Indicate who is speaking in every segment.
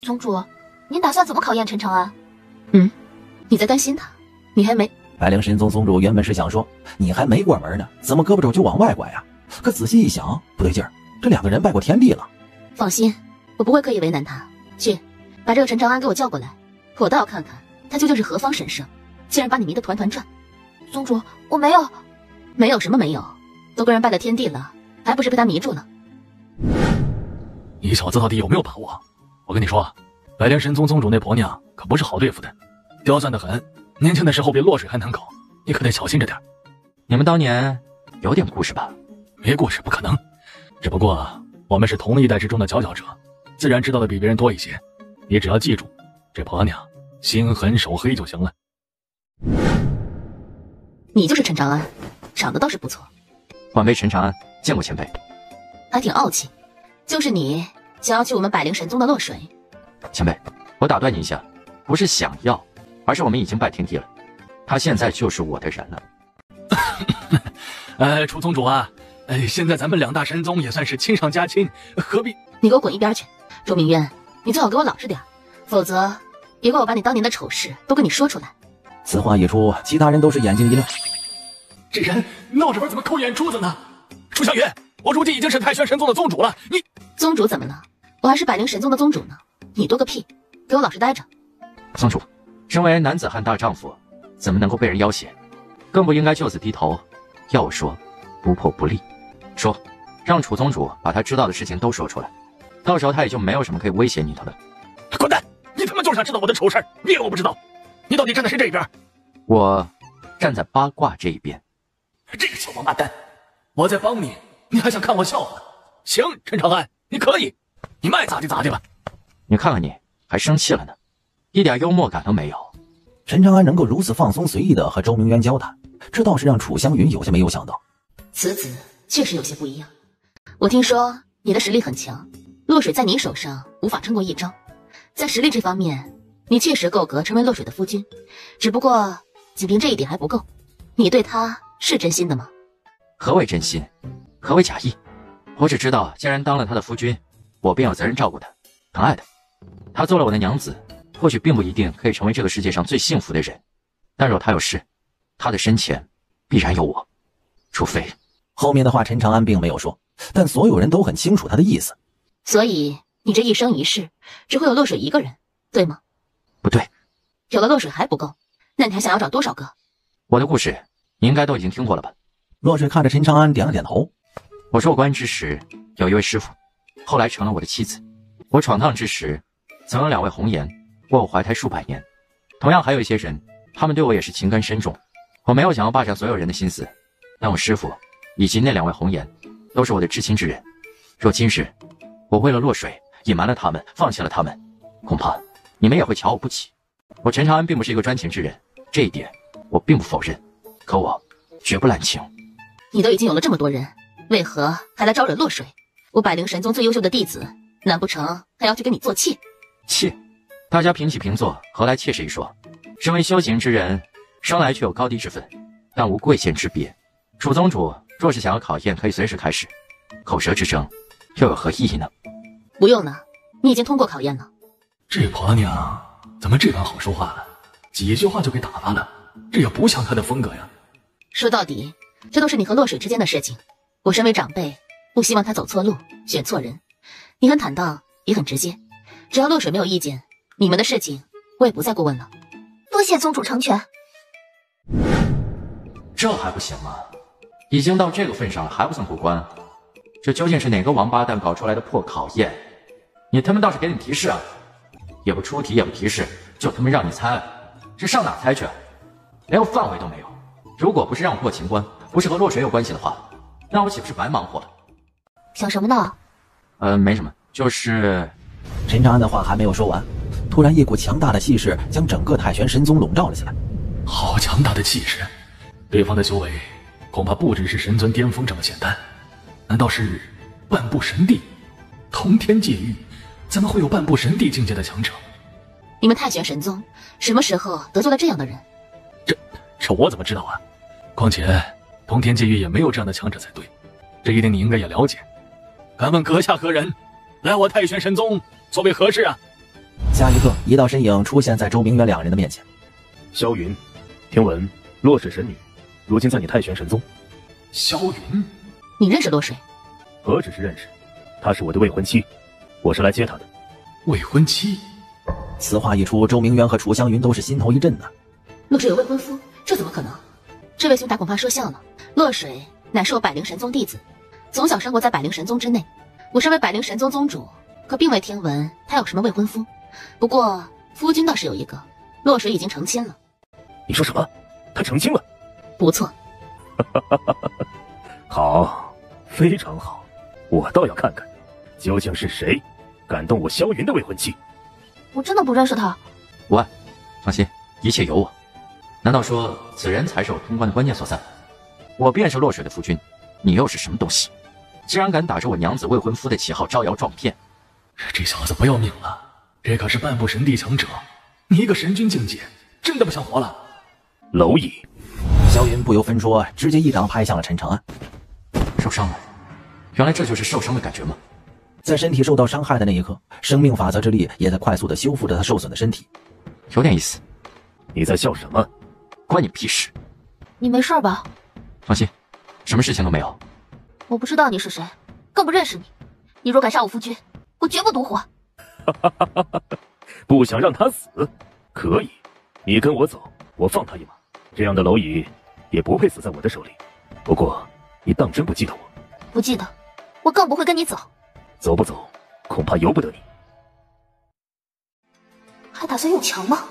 Speaker 1: 宗主，您打算怎么考验陈长安？
Speaker 2: 你在担心他？你还没……
Speaker 3: 白灵神宗宗主原本是想说，你还没过门呢，怎么胳膊肘就往外拐啊？可仔细一想，不对劲儿，这两个人拜过天地了。
Speaker 2: 放心，我不会刻意为难他。去，把这个陈长安给我叫过来，我倒要看看他究竟是何方神圣，竟然把你迷得团团转。
Speaker 1: 宗主，我没有。
Speaker 2: 没有什么没有，都跟人拜了天地了，还不是被他迷住了？
Speaker 4: 你小子到底有没有把握？我跟你说，白莲神宗宗主那婆娘可不是好对付的，刁钻得很，年轻的时候比落水还难搞，你可得小心着点。
Speaker 5: 你们当年有点故事吧？
Speaker 4: 没故事不可能，只不过我们是同一代之中的佼佼者，自然知道的比别人多一些。你只要记住，这婆娘心狠手黑就行了。
Speaker 2: 你就是陈长安，长得倒是不错。
Speaker 5: 晚辈陈长安见过前辈。
Speaker 2: 还挺傲气。就是你想要去我们百灵神宗的落水？
Speaker 5: 前辈，我打断你一下，不是想要，而是我们已经拜天地了，他现在就是我的人了。
Speaker 4: 楚宗主啊，现在咱们两大神宗也算是亲上加亲，何必……
Speaker 2: 你给我滚一边去！周明渊，你最好给我老实点，否则别怪我把你当年的丑事都跟你说出来。
Speaker 3: 此话一出，其他人都是眼睛一亮。
Speaker 4: 这人闹着玩怎么抠眼珠子呢？楚小雨，我如今已经是太玄神宗的宗主了，你
Speaker 2: 宗主怎么了？我还是百灵神宗的宗主呢，你多个屁！给我老实待着。
Speaker 5: 宗主，身为男子汉大丈夫，怎么能够被人要挟？更不应该就此低头。要我说，不破不立。说，让楚宗主把他知道的事情都说出来，到时候他也就没有什么可以威胁你的了。
Speaker 4: 滚蛋！你他妈就是想知道我的丑事，别的我不知道。你到底站在谁这一边？
Speaker 5: 我站在八卦这一边。
Speaker 4: 这个小王八蛋，我在帮你，你还想看我笑话？行，陈长安，你可以，你爱咋地咋地吧。
Speaker 5: 你看看你，还生气了呢，一点幽默感都没有。
Speaker 3: 陈长安能够如此放松随意的和周明渊交谈，这倒是让楚香云有些没有想到。
Speaker 2: 此子确实有些不一样。我听说你的实力很强，落水在你手上无法撑过一招。在实力这方面，你确实够格成为落水的夫君，只不过仅凭这一点还不够。你对他是真心的吗？
Speaker 5: 何为真心？何为假意？我只知道，既然当了他的夫君，我便有责任照顾他，疼爱他。他做了我的娘子，或许并不一定可以成为这个世界上最幸福的人，但若他有事，他的身前必然有我。除非……
Speaker 3: 后面的话陈长安并没有说，但所有人都很清楚他的意思。
Speaker 2: 所以你这一生一世只会有落水一个人，对吗？
Speaker 5: 不对。
Speaker 2: 有了落水还不够，那你还想要找多少个？
Speaker 5: 我的故事你应该都已经听过了吧？
Speaker 3: 落水看着陈长安点了点头。
Speaker 5: 我入关之时有一位师傅，后来成了我的妻子。我闯荡之时曾有2位红颜，为我怀胎数百年。同样还有一些人，他们对我也是情根深重。我没有想要霸占所有人的心思，但我师傅以及那2位红颜都是我的至亲之人。若今日我为了落水隐瞒了他们，放弃了他们，恐怕你们也会瞧我不起。我陈长安并不是一个专情之人，这一点我并不否认，可我绝不滥情。
Speaker 2: 你都已经有了这么多人，为何还来招惹落水？我百灵神宗最优秀的弟子，难不成还要去跟你做妾？
Speaker 5: 妾？大家平起平坐，何来妾室一说？身为修行之人，生来却有高低之分，但无贵贱之别。楚宗主若是想要考验，可以随时开始。口舌之争又有何意义呢？
Speaker 2: 不用了，你已经通过考验了。
Speaker 4: 这婆娘怎么这般好说话了？几句话就给打发了，这也不像她的风格呀。
Speaker 2: 说到底，这都是你和落水之间的事情。我身为长辈，不希望他走错路，选错人。你很坦荡，也很直接，只要落水没有意见，你们的事情我也不再过问了。
Speaker 1: 多谢宗主成全。
Speaker 5: 这还不行吗？已经到这个份上了，还不算过关？这究竟是哪个王八蛋搞出来的破考验？你他妈倒是给点提示啊！也不出题，也不提示，就他妈让你猜，这上哪猜去？连个范围都没有。如果不是让我过情关，不是和落水有关系的话，那我岂不是白忙活了？
Speaker 1: 想什么呢？
Speaker 5: 没什么，就是
Speaker 3: 陈长安的话还没有说完，突然一股强大的气势将整个太玄神宗笼罩了起来。
Speaker 4: 好强大的气势！对方的修为恐怕不只是神尊巅峰这么简单，难道是半步神帝？通天界域怎么会有半步神帝境界的强者？
Speaker 2: 你们太玄神宗什么时候得罪了这样的人？
Speaker 4: 这我怎么知道啊？况且通天界域也没有这样的强者才对，这一点你应该也了解。敢问阁下何人？来我太玄神宗所为何事啊？
Speaker 3: 下一刻，一道身影出现在周明远两人的面前。
Speaker 4: 萧云，听闻落水神女如今在你太玄神宗。萧云，
Speaker 2: 你认识落水？
Speaker 4: 何止是认识，她是我的未婚妻，我是来接她的。未婚妻？
Speaker 3: 此话一出，周明远和楚香云都是心头一震呐。
Speaker 2: 落水有未婚夫，这怎么可能？这位兄台恐怕说笑了。落水乃是我百灵神宗弟子，从小生活在百灵神宗之内。我身为百灵神宗宗主，可并未听闻他有什么未婚夫。不过夫君倒是有一个，落水已经成亲了。
Speaker 4: 你说什么？他成亲了？
Speaker 2: 不错。
Speaker 4: 好，非常好，我倒要看看，究竟是谁敢动我萧云的未婚妻。
Speaker 1: 我真的不认识他。
Speaker 5: 无碍，放心，一切有我。难道说此人才是我通关的关键所在？我便是落水的夫君，你又是什么东西？竟然敢打着我娘子未婚夫的旗号招摇撞骗！
Speaker 4: 这小子不要命了，这可是半步神帝强者，你一个神君境界，真的不想活了？蝼蚁！
Speaker 3: 萧云不由分说，直接一掌拍向了陈长安。
Speaker 5: 受伤了，原来这就是受伤的感觉吗？
Speaker 3: 在身体受到伤害的那一刻，生命法则之力也在快速的修复着他受损的身体。
Speaker 5: 有点意思。
Speaker 4: 你在笑什么？
Speaker 5: 关你屁事！
Speaker 1: 你没事吧？
Speaker 5: 放心，什么事情都没有。
Speaker 1: 我不知道你是谁，更不认识你。你若敢杀我夫君，我绝不独活。
Speaker 4: 不想让他死？可以，你跟我走，我放他一马。这样的蝼蚁也不配死在我的手里。不过，你当真不记得我？
Speaker 1: 不记得，我更不会跟你走。
Speaker 4: 走不走，恐怕由不得你。
Speaker 1: 还打算用强吗？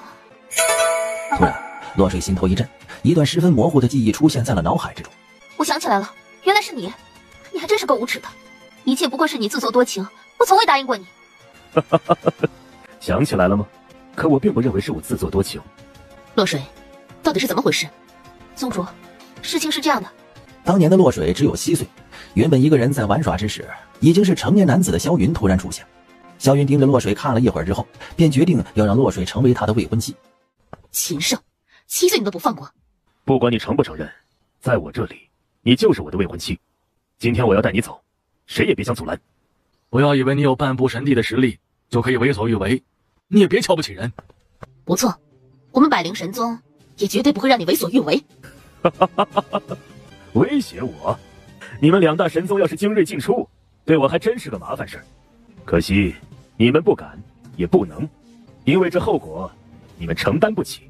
Speaker 3: 突然，落水心头一震，一段十分模糊的记忆出现在了脑海之中。
Speaker 1: 我想起来了，原来是你。你还真是够无耻的，一切不过是你自作多情，我从未答应过你。
Speaker 4: 想起来了吗？可我并不认为是我自作多情。
Speaker 2: 落水，到底是怎么回事？
Speaker 1: 宗主，事情是这样的。
Speaker 3: 当年的落水只有7岁，原本一个人在玩耍之时，已经是成年男子的萧云突然出现。萧云盯着落水看了一会儿之后，便决定要让落水成为他的未婚妻。
Speaker 2: 禽兽，7岁你都不放过！
Speaker 4: 不管你承不承认，在我这里，你就是我的未婚妻。今天我要带你走，谁也别想阻拦。不要以为你有半步神帝的实力就可以为所欲为，你也别瞧不起人。
Speaker 2: 不错，我们百灵神宗也绝对不会让你为所欲为。
Speaker 4: 威胁我？你们2大神宗要是精锐尽出，对我还真是个麻烦事儿。可惜你们不敢，也不能，因为这后果你们承担不起。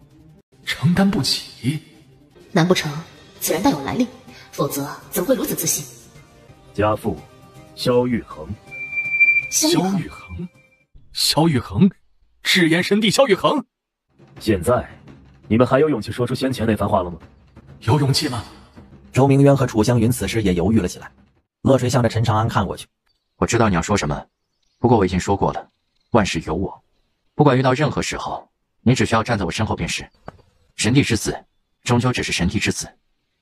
Speaker 4: 承担不起？
Speaker 2: 难不成此人大有来历？否则怎么会如此自信？
Speaker 4: 家父萧玉衡。
Speaker 2: 萧玉衡？
Speaker 4: 萧玉衡？赤炎神帝萧玉衡？现在你们还有勇气说出先前那番话了吗？有勇气吗？
Speaker 3: 周明渊和楚香云此时也犹豫了起来。落水向着陈长安看过去。
Speaker 5: 我知道你要说什么，不过我已经说过了，万事有我。不管遇到任何时候，你只需要站在我身后便是。神帝之子终究只是神帝之子，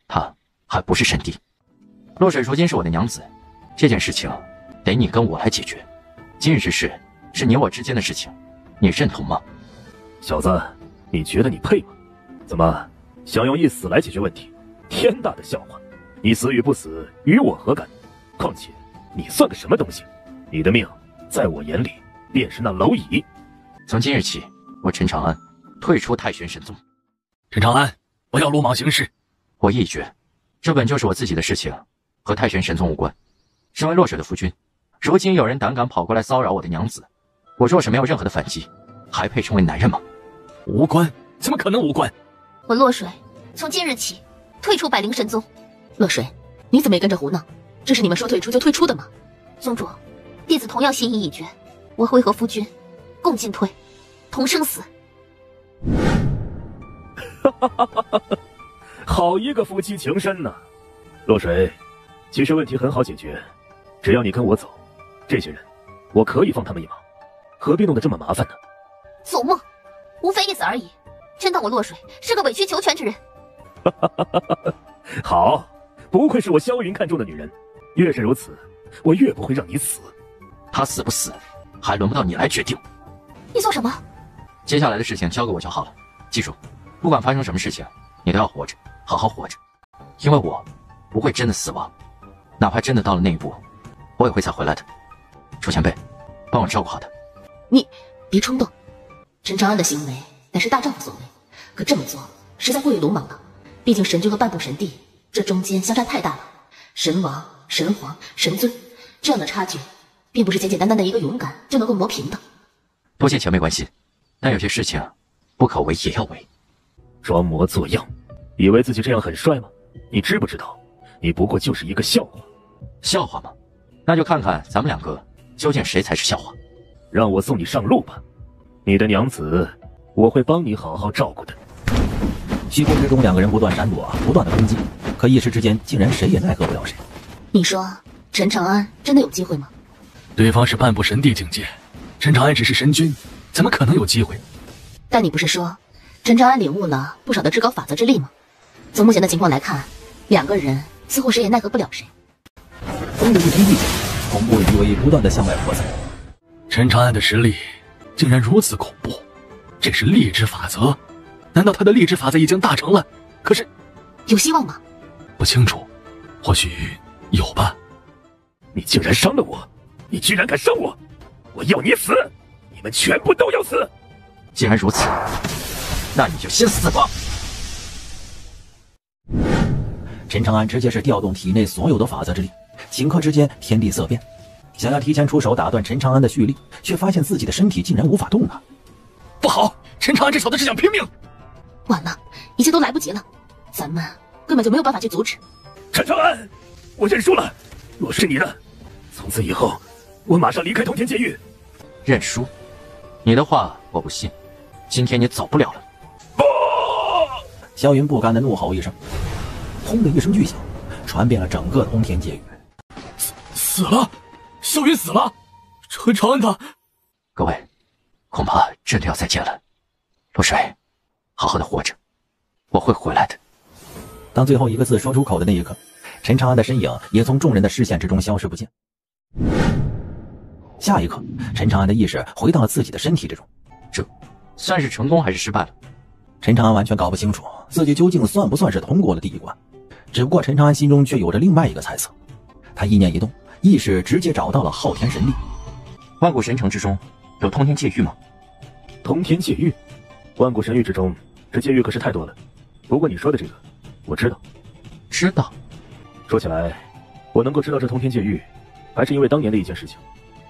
Speaker 5: 他还不是神帝。落水如今是我的娘子，这件事情得你跟我来解决。今日之事是你我之间的事情，你认同吗？
Speaker 4: 小子，你觉得你配吗？怎么想用一死来解决问题？天大的笑话！你死与不死与我何干？况且你算个什么东西？你的命在我眼里便是那蝼蚁。
Speaker 5: 从今日起，我陈长安退出太玄神宗。
Speaker 4: 陈长安，不要鲁莽行事。
Speaker 5: 我意决，这本就是我自己的事情，和太玄神宗无关。身为落水的夫君，如今有人胆敢跑过来骚扰我的娘子，我若是没有任何的反击，还配称为男人吗？
Speaker 4: 无关？怎么可能无关？
Speaker 1: 我落水从今日起退出百灵神宗。
Speaker 2: 落水，你怎么也跟着胡闹？这是你们说退出就退出的吗？
Speaker 1: 宗主，弟子同样心意已决，我会和夫君共进退，同生死。
Speaker 4: 好一个夫妻情深呐！落水，其实问题很好解决，只要你跟我走，这些人我可以放他们一马，何必弄得这么麻烦呢？
Speaker 1: 做梦，无非一死而已。真当我落水是个委曲求全之人？
Speaker 4: 好，不愧是我萧云看中的女人，越是如此，我越不会让你死。
Speaker 5: 他死不死，还轮不到你来决定。
Speaker 1: 你做什么？
Speaker 5: 接下来的事情交给我就好了。记住，不管发生什么事情，你都要活着，好好活着，因为我不会真的死亡，哪怕真的到了那一步，我也会再回来的。楚前辈，帮我照顾好他。
Speaker 2: 你别冲动。陈长安的行为乃是大丈夫所为，可这么做实在过于鲁莽了。毕竟神君和半步神帝这中间相差太大了，神王、神皇、神尊这样的差距，并不是简简单单的一个勇敢就能够磨平的。
Speaker 5: 多谢前辈关心，但有些事情不可为也要为。
Speaker 6: 装模作样，以为自己这样很帅吗？你知不知道，你不过就是一个笑话。
Speaker 5: 笑话吗？那就看看咱们两个究竟谁才是笑话。
Speaker 6: 让我送你上路吧，你的娘子，我会帮你好好照顾的。
Speaker 3: 虚空之中，两个人不断闪躲，不断的攻击，可一时之间，竟然谁也奈何不了谁。
Speaker 2: 你说陈长安真的有机会吗？
Speaker 4: 对方是半步神帝境界，陈长安只是神君，怎么可能有机会？
Speaker 2: 但你不是说陈长安领悟了不少的至高法则之力吗？从目前的情况来看，两个人似乎谁也奈何不了谁。
Speaker 3: 风的一声巨响，恐怖的余威不断的向外扩散。
Speaker 4: 陈长安的实力竟然如此恐怖，这是力之法则？难道他的力之法则已经大成了？可是
Speaker 2: 有希望吗？
Speaker 4: 不清楚，或许有吧。
Speaker 6: 你竟然伤了我，你居然敢伤我，我要你死，你们全部都要死。
Speaker 5: 既然如此，那你就先死吧。
Speaker 3: 陈长安直接是调动体内所有的法则之力，顷刻之间天地色变，想要提前出手打断陈长安的蓄力，却发现自己的身体竟然无法动弹。
Speaker 4: 不好，陈长安这小子是想拼命！
Speaker 2: 晚了，一切都来不及了，咱们根本就没有办法去阻止。
Speaker 6: 陈长安，我认输了，若是你的，从此以后我马上离开通天界狱。
Speaker 5: 认输？你的话我不信，今天你走不了了。
Speaker 6: 不！
Speaker 3: 萧云不甘的怒吼一声，轰的一声巨响，传遍了整个通天界域。
Speaker 4: 死了，萧云死了，陈长安他……
Speaker 5: 各位，恐怕真的要再见了。落水，好好的活着，我会回来的。
Speaker 3: 当最后一个字说出口的那一刻，陈长安的身影也从众人的视线之中消失不见。下一刻，陈长安的意识回到了自己的身体之中。
Speaker 5: 这算是成功还是失败了？
Speaker 3: 陈长安完全搞不清楚自己究竟算不算是通过了第一关，只不过陈长安心中却有着另外一个猜测。他意念一动，意识直接找到了昊天神力。
Speaker 5: 万古神城之中有通天界域吗？
Speaker 6: 通天界域，万古神域之中，这界域可是太多了。不过你说的这个，我知道。
Speaker 5: 知道？
Speaker 6: 说起来，我能够知道这通天界域，还是因为当年的一件事情。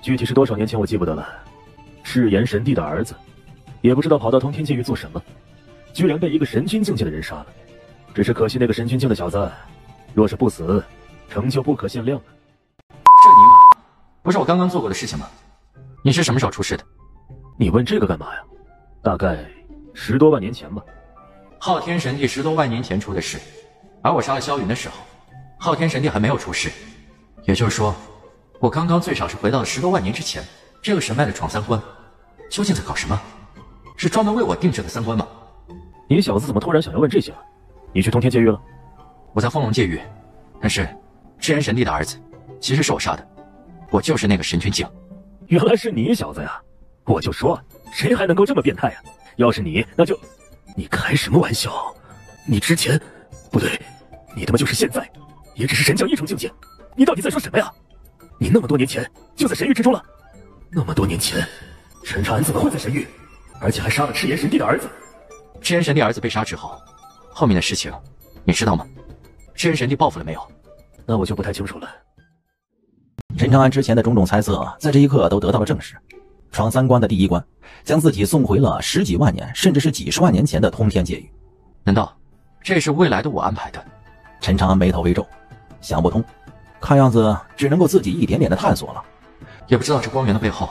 Speaker 6: 具体是多少年前我记不得了。赤炎神帝的儿子，也不知道跑到通天界域做什么，居然被一个神君境界的人杀了。只是可惜那个神君境的小子，若是不死，成就不可限量。
Speaker 5: 这尼玛，不是我刚刚做过的事情吗？你是什么时候出世的？
Speaker 6: 你问这个干嘛呀？大概10多万年前吧。
Speaker 5: 昊天神帝10多万年前出的世，而我杀了萧云的时候，昊天神帝还没有出世。也就是说，我刚刚最少是回到了10多万年之前。这个神脉的闯三关，究竟在搞什么？是专门为我定制的三关吗？
Speaker 6: 你小子怎么突然想要问这些了？你去通天界域了？
Speaker 5: 我在风龙界域，但是赤炎神帝的儿子其实是我杀的，我就是那个神君境。
Speaker 6: 原来是你小子呀！我就说谁还能够这么变态呀？要是你，那就……你开什么玩笑？你之前不对，你他妈就是现在，也只是神将1重境界。你到底在说什么呀？你那么多年前就在神域之中了。那么多年前，陈长安怎么会在神域？而且还杀了赤炎神帝的儿子。
Speaker 5: 赤炎神帝儿子被杀之后，后面的事情你知道吗？赤炎神帝报复了没有？
Speaker 6: 那我就不太清楚了。
Speaker 3: 陈长安之前的种种猜测，在这一刻都得到了证实。闯三关的第一关，将自己送回了10几万年，甚至是几十万年前的通天界域。
Speaker 5: 难道这是未来的我安排的？
Speaker 3: 陈长安眉头微皱，想不通，看样子只能够自己一点点的探索了。
Speaker 5: 也不知道这光源的背后，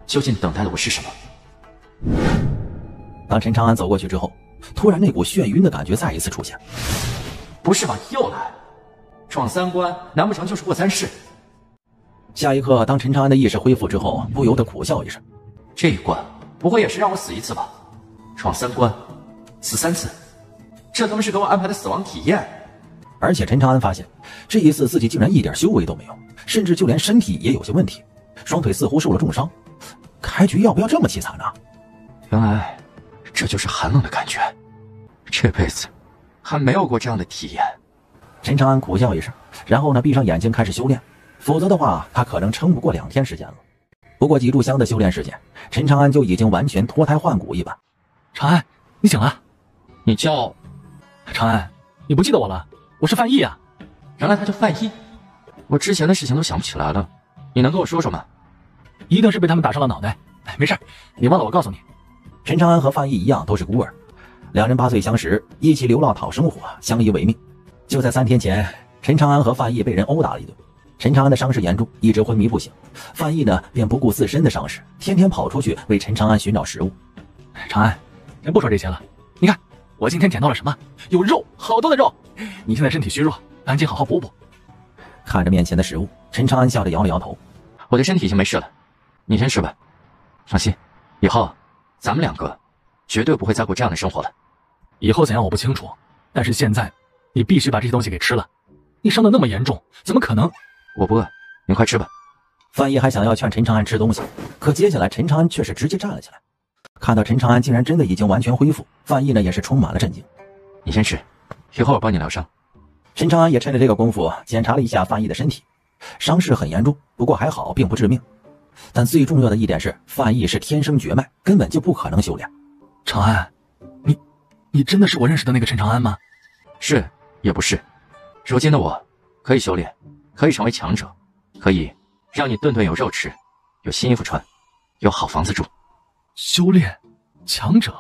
Speaker 5: 究竟等待的我是什么。
Speaker 3: 当陈长安走过去之后，突然那股眩晕的感觉再一次出现。
Speaker 5: 不是吧？又来？闯三关，难不成就是过3世？
Speaker 3: 下一刻，当陈长安的意识恢复之后，不由得苦笑一声。
Speaker 5: 这一关不会也是让我死1次吧？闯3关，死3次，这他妈是给我安排的死亡体验。
Speaker 3: 而且陈长安发现，这一次自己竟然一点修为都没有，甚至就连身体也有些问题，双腿似乎受了重伤。开局要不要这么凄惨呢？
Speaker 5: 原来这就是寒冷的感觉，这辈子还没有过这样的体验。
Speaker 3: 陈长安苦笑一声，然后呢，闭上眼睛开始修炼，否则的话，他可能撑不过2天时间了。不过几炷香的修炼时间，陈长安就已经完全脱胎换骨一般。
Speaker 4: 长安，你醒了？
Speaker 5: 你叫
Speaker 4: 长安，你不记得我了？我是范毅啊。
Speaker 5: 原来他叫范毅，我之前的事情都想不起来了，你能跟我说说吗？
Speaker 4: 一定是被他们打伤了脑袋。没事，你忘了我告诉你。
Speaker 3: 陈长安和范毅一样都是孤儿，两人8岁相识，一起流浪讨生活，相依为命。就在3天前，陈长安和范毅被人殴打了一顿。陈长安的伤势严重，一直昏迷不醒。范毅呢，便不顾自身的伤势，天天跑出去为陈长安寻找食物。
Speaker 4: 长安，先不说这些了，你看我今天捡到了什么？有肉，好多的肉。你现在身体虚弱，赶紧好好补补。
Speaker 3: 看着面前的食物，陈长安笑着摇了摇头。
Speaker 5: 我的身体已经没事了，你先吃吧。放心，以后咱们2个绝对不会再过这样的生活了。
Speaker 4: 以后怎样我不清楚，但是现在你必须把这些东西给吃了。你伤得那么严重，怎么可能？
Speaker 5: 我不饿，你快吃吧。
Speaker 3: 范毅还想要劝陈长安吃东西，可接下来陈长安却是直接站了起来。看到陈长安竟然真的已经完全恢复，范毅呢也是充满了震惊。
Speaker 5: 你先吃，一会儿我帮你疗伤。
Speaker 3: 陈长安也趁着这个功夫检查了一下范毅的身体，伤势很严重，不过还好并不致命。但最重要的一点是，范毅是天生绝脉，根本就不可能修炼。
Speaker 4: 长安，你真的是我认识的那个陈长安吗？
Speaker 5: 是也不是，如今的我可以修炼，可以成为强者，可以让你顿顿有肉吃，有新衣服穿，有好房子住。
Speaker 4: 修炼强者？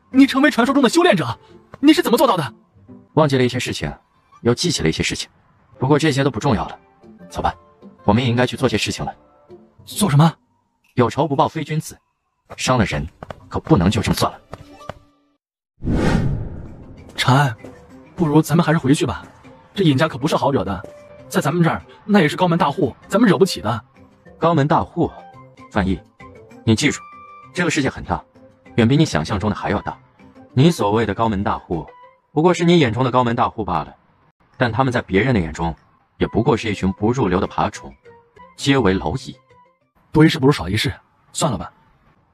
Speaker 4: 你成为传说中的修炼者，你是怎么做到的？
Speaker 5: 忘记了一些事情，又记起了一些事情，不过这些都不重要了。走吧，我们也应该去做些事情了。
Speaker 4: 做什么？
Speaker 5: 有仇不报非君子，伤了人可不能就这么算了。
Speaker 4: 长安，不如咱们还是回去吧，这尹家可不是好惹的，在咱们这儿那也是高门大户，咱们惹不起的。
Speaker 5: 高门大户？范毅，你记住，这个世界很大，远比你想象中的还要大。你所谓的高门大户，不过是你眼中的高门大户罢了，但他们在别人的眼中，也不过是一群不入流的爬虫，皆为蝼蚁。
Speaker 4: 多一事不如少一事，算了吧。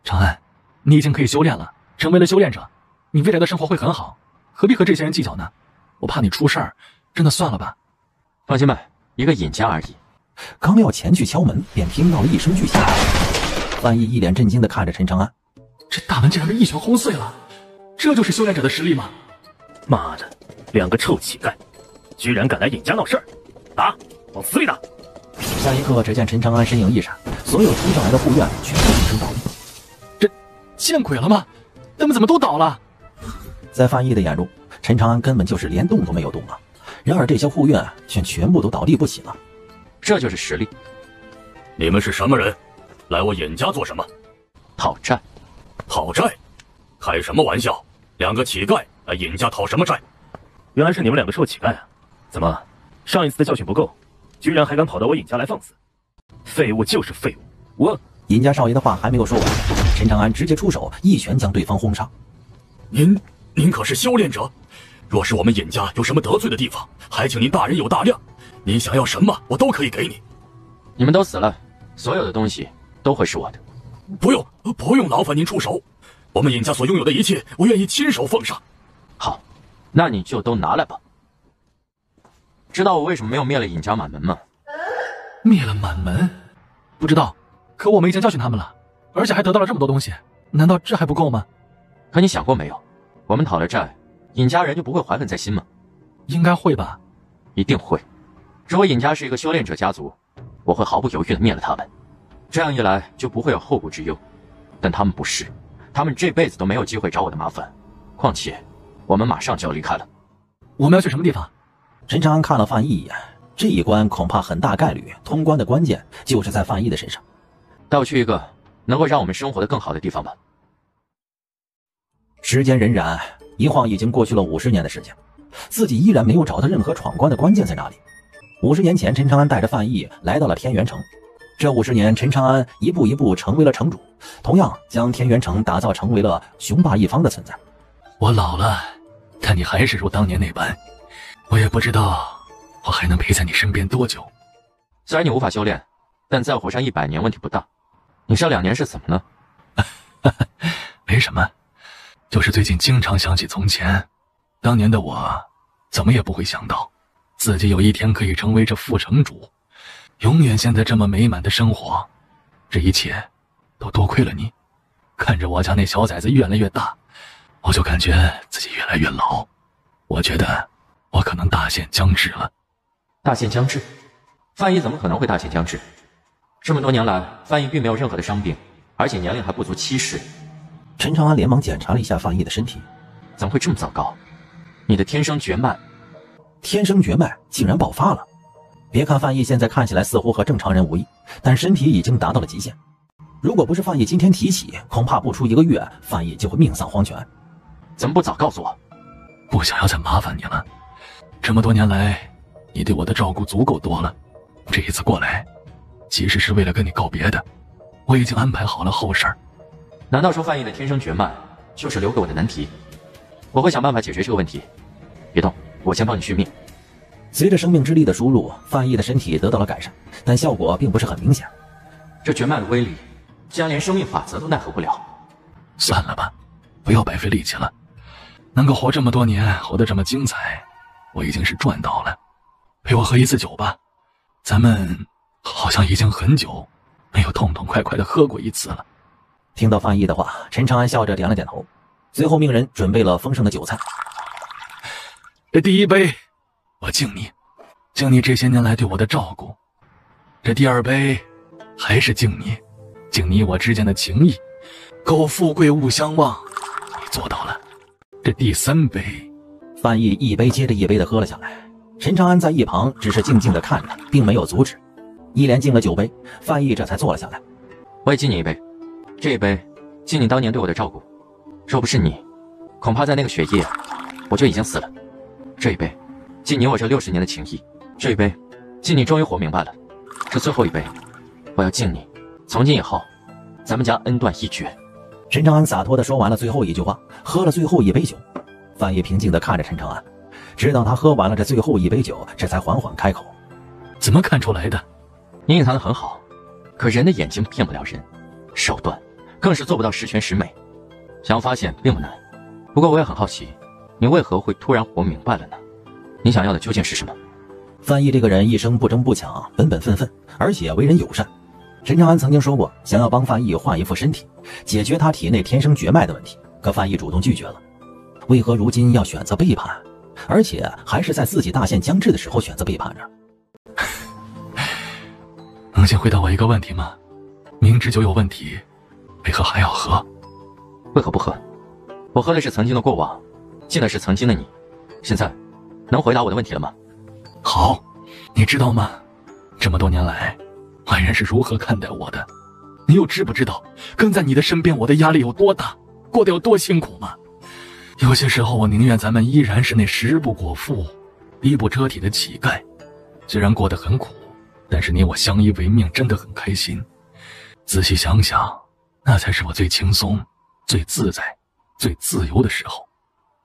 Speaker 4: 长安，你已经可以修炼了，成为了修炼者，你未来的生活会很好，何必和这些人计较呢？我怕你出事儿，真的算了吧。
Speaker 5: 放心吧，一个尹家而已。
Speaker 3: 刚要前去敲门，便听到了一声巨响。范毅一脸震惊地看着陈长安，
Speaker 4: 这大门竟然被一拳轰碎了，这就是修炼者的实力吗？
Speaker 6: 妈的，2个臭乞丐，居然敢来尹家闹事儿！打，往死里打！
Speaker 3: 下一刻，只见陈长安身影一闪，所有冲上来的护院全部应声倒地。
Speaker 4: 这见鬼了吗？他们怎么都倒了？
Speaker 3: 在范毅的眼中，陈长安根本就是连动都没有动啊。然而这些护院却全部都倒地不起了。
Speaker 5: 这就是实力。
Speaker 6: 你们是什么人？来我尹家做什么？
Speaker 5: 讨债。
Speaker 6: 讨债？开什么玩笑？2个乞丐来尹家讨什么债？原来是你们2个臭乞丐啊！怎么，上一次的教训不够，居然还敢跑到我尹家来放肆？废物就是废物！我
Speaker 3: 尹家少爷的话还没有说完，陈长安直接出手，一拳将对方轰杀。
Speaker 6: 您可是修炼者？若是我们尹家有什么得罪的地方，还请您大人有大量。您想要什么，我都可以给你。
Speaker 5: 你们都死了，所有的东西都会是我的。
Speaker 6: 不用劳烦您出手，我们尹家所拥有的一切，我愿意亲手奉上。
Speaker 5: 好，那你就都拿来吧。知道我为什么没有灭了尹家满门吗？
Speaker 4: 灭了满门？不知道，可我们已经教训他们了，而且还得到了这么多东西，难道这还不够吗？
Speaker 5: 可你想过没有，我们讨了债，尹家人就不会怀恨在心吗？
Speaker 4: 应该会吧。
Speaker 5: 一定会。如果尹家是一个修炼者家族，我会毫不犹豫地灭了他们，这样一来就不会有后顾之忧。但他们不是，他们这辈子都没有机会找我的麻烦。况且我们马上就要离开了。
Speaker 4: 我们要去什么地方？
Speaker 3: 陈长安看了范毅一眼，这一关恐怕很大概率通关的关键就是在范毅的身上。
Speaker 5: 带我去一个能够让我们生活得更好的地方吧。
Speaker 3: 时间荏苒，一晃已经过去了50年的时间，自己依然没有找到任何闯关的关键在哪里。50年前，陈长安带着范毅来到了天元城。这50年，陈长安一步一步成为了城主，同样将天元城打造成为了雄霸一方的存在。
Speaker 4: 我老了，但你还是如当年那般，我也不知道我还能陪在你身边多久。
Speaker 5: 虽然你无法修炼，但再活上100年问题不大。你这2年是怎么了？
Speaker 4: 没什么，就是最近经常想起从前，当年的我怎么也不会想到自己有一天可以成为这副城主，永远现在这么美满的生活。这一切都多亏了你。看着我家那小崽子越来越大，我就感觉自己越来越老。我觉得我可能大限将至了。
Speaker 5: 大限将至？范毅怎么可能会大限将至？这么多年来，范毅并没有任何的伤病，而且年龄还不足70。
Speaker 3: 陈长安连忙检查了一下范毅的身体，
Speaker 5: 怎么会这么糟糕？你的天生绝脉，
Speaker 3: 天生绝脉竟然爆发了。别看范毅现在看起来似乎和正常人无异，但身体已经达到了极限。如果不是范毅今天提起，恐怕不出1个月，范毅就会命丧黄泉。
Speaker 5: 怎么不早告诉我？
Speaker 4: 不想要再麻烦你了。这么多年来，你对我的照顾足够多了。这一次过来，其实是为了跟你告别的。我已经安排好了后事儿。
Speaker 5: 难道说范毅的天生绝脉就是留给我的难题？我会想办法解决这个问题。别动，我先帮你续命。
Speaker 3: 随着生命之力的输入，范毅的身体得到了改善，但效果并不是很明显。
Speaker 5: 这绝脉的威力，竟然连生命法则都奈何不了。
Speaker 4: 算了吧，不要白费力气了。能够活这么多年，活得这么精彩，我已经是赚到了。陪我喝一次酒吧，咱们好像已经很久没有痛痛快快的喝过一次了。
Speaker 3: 听到范毅的话，陈长安笑着点了点头，随后命人准备了丰盛的酒菜。
Speaker 4: 这第一杯，我敬你，敬你这些年来对我的照顾。这第二杯，还是敬你，敬你我之间的情谊。苟富贵勿相忘，你做到了。这第三杯，
Speaker 3: 范毅一杯接着一杯的喝了下来，陈长安在一旁只是静静的看着，并没有阻止。一连敬了9杯，范毅这才坐了下来。
Speaker 5: 我也敬你一杯，这一杯敬你当年对我的照顾。若不是你，恐怕在那个雪夜我就已经死了。这一杯敬你我这60年的情谊，这一杯敬你终于活明白了。这最后一杯，我要敬你，从今以后咱们将恩断义绝。
Speaker 3: 陈长安洒脱地说完了最后一句话，喝了最后一杯酒。范毅平静地看着陈长安，直到他喝完了这最后一杯酒，这才缓缓开口：
Speaker 4: 怎么看出来的？
Speaker 5: 你隐藏得很好，可人的眼睛骗不了人，手段更是做不到十全十美。想要发现并不难，不过我也很好奇，你为何会突然活明白了呢？你想要的究竟是什么？
Speaker 3: 范毅这个人一生不争不抢，本本分分，而且为人友善。陈长安曾经说过，想要帮范毅换一副身体，解决他体内天生绝脉的问题，可范毅主动拒绝了。为何如今要选择背叛，而且还是在自己大限将至的时候选择背叛呢？
Speaker 4: 能先回答我一个问题吗？明知酒有问题，为何还要喝？
Speaker 5: 为何不喝？我喝的是曾经的过往，敬的是曾经的你。现在能回答我的问题了吗？
Speaker 4: 好，你知道吗？这么多年来，安然是如何看待我的？你又知不知道跟在你的身边我的压力有多大，过得有多辛苦吗？有些时候我宁愿咱们依然是那食不果腹衣不遮体的乞丐，虽然过得很苦，但是你我相依为命真的很开心。仔细想想，那才是我最轻松最自在最自由的时候。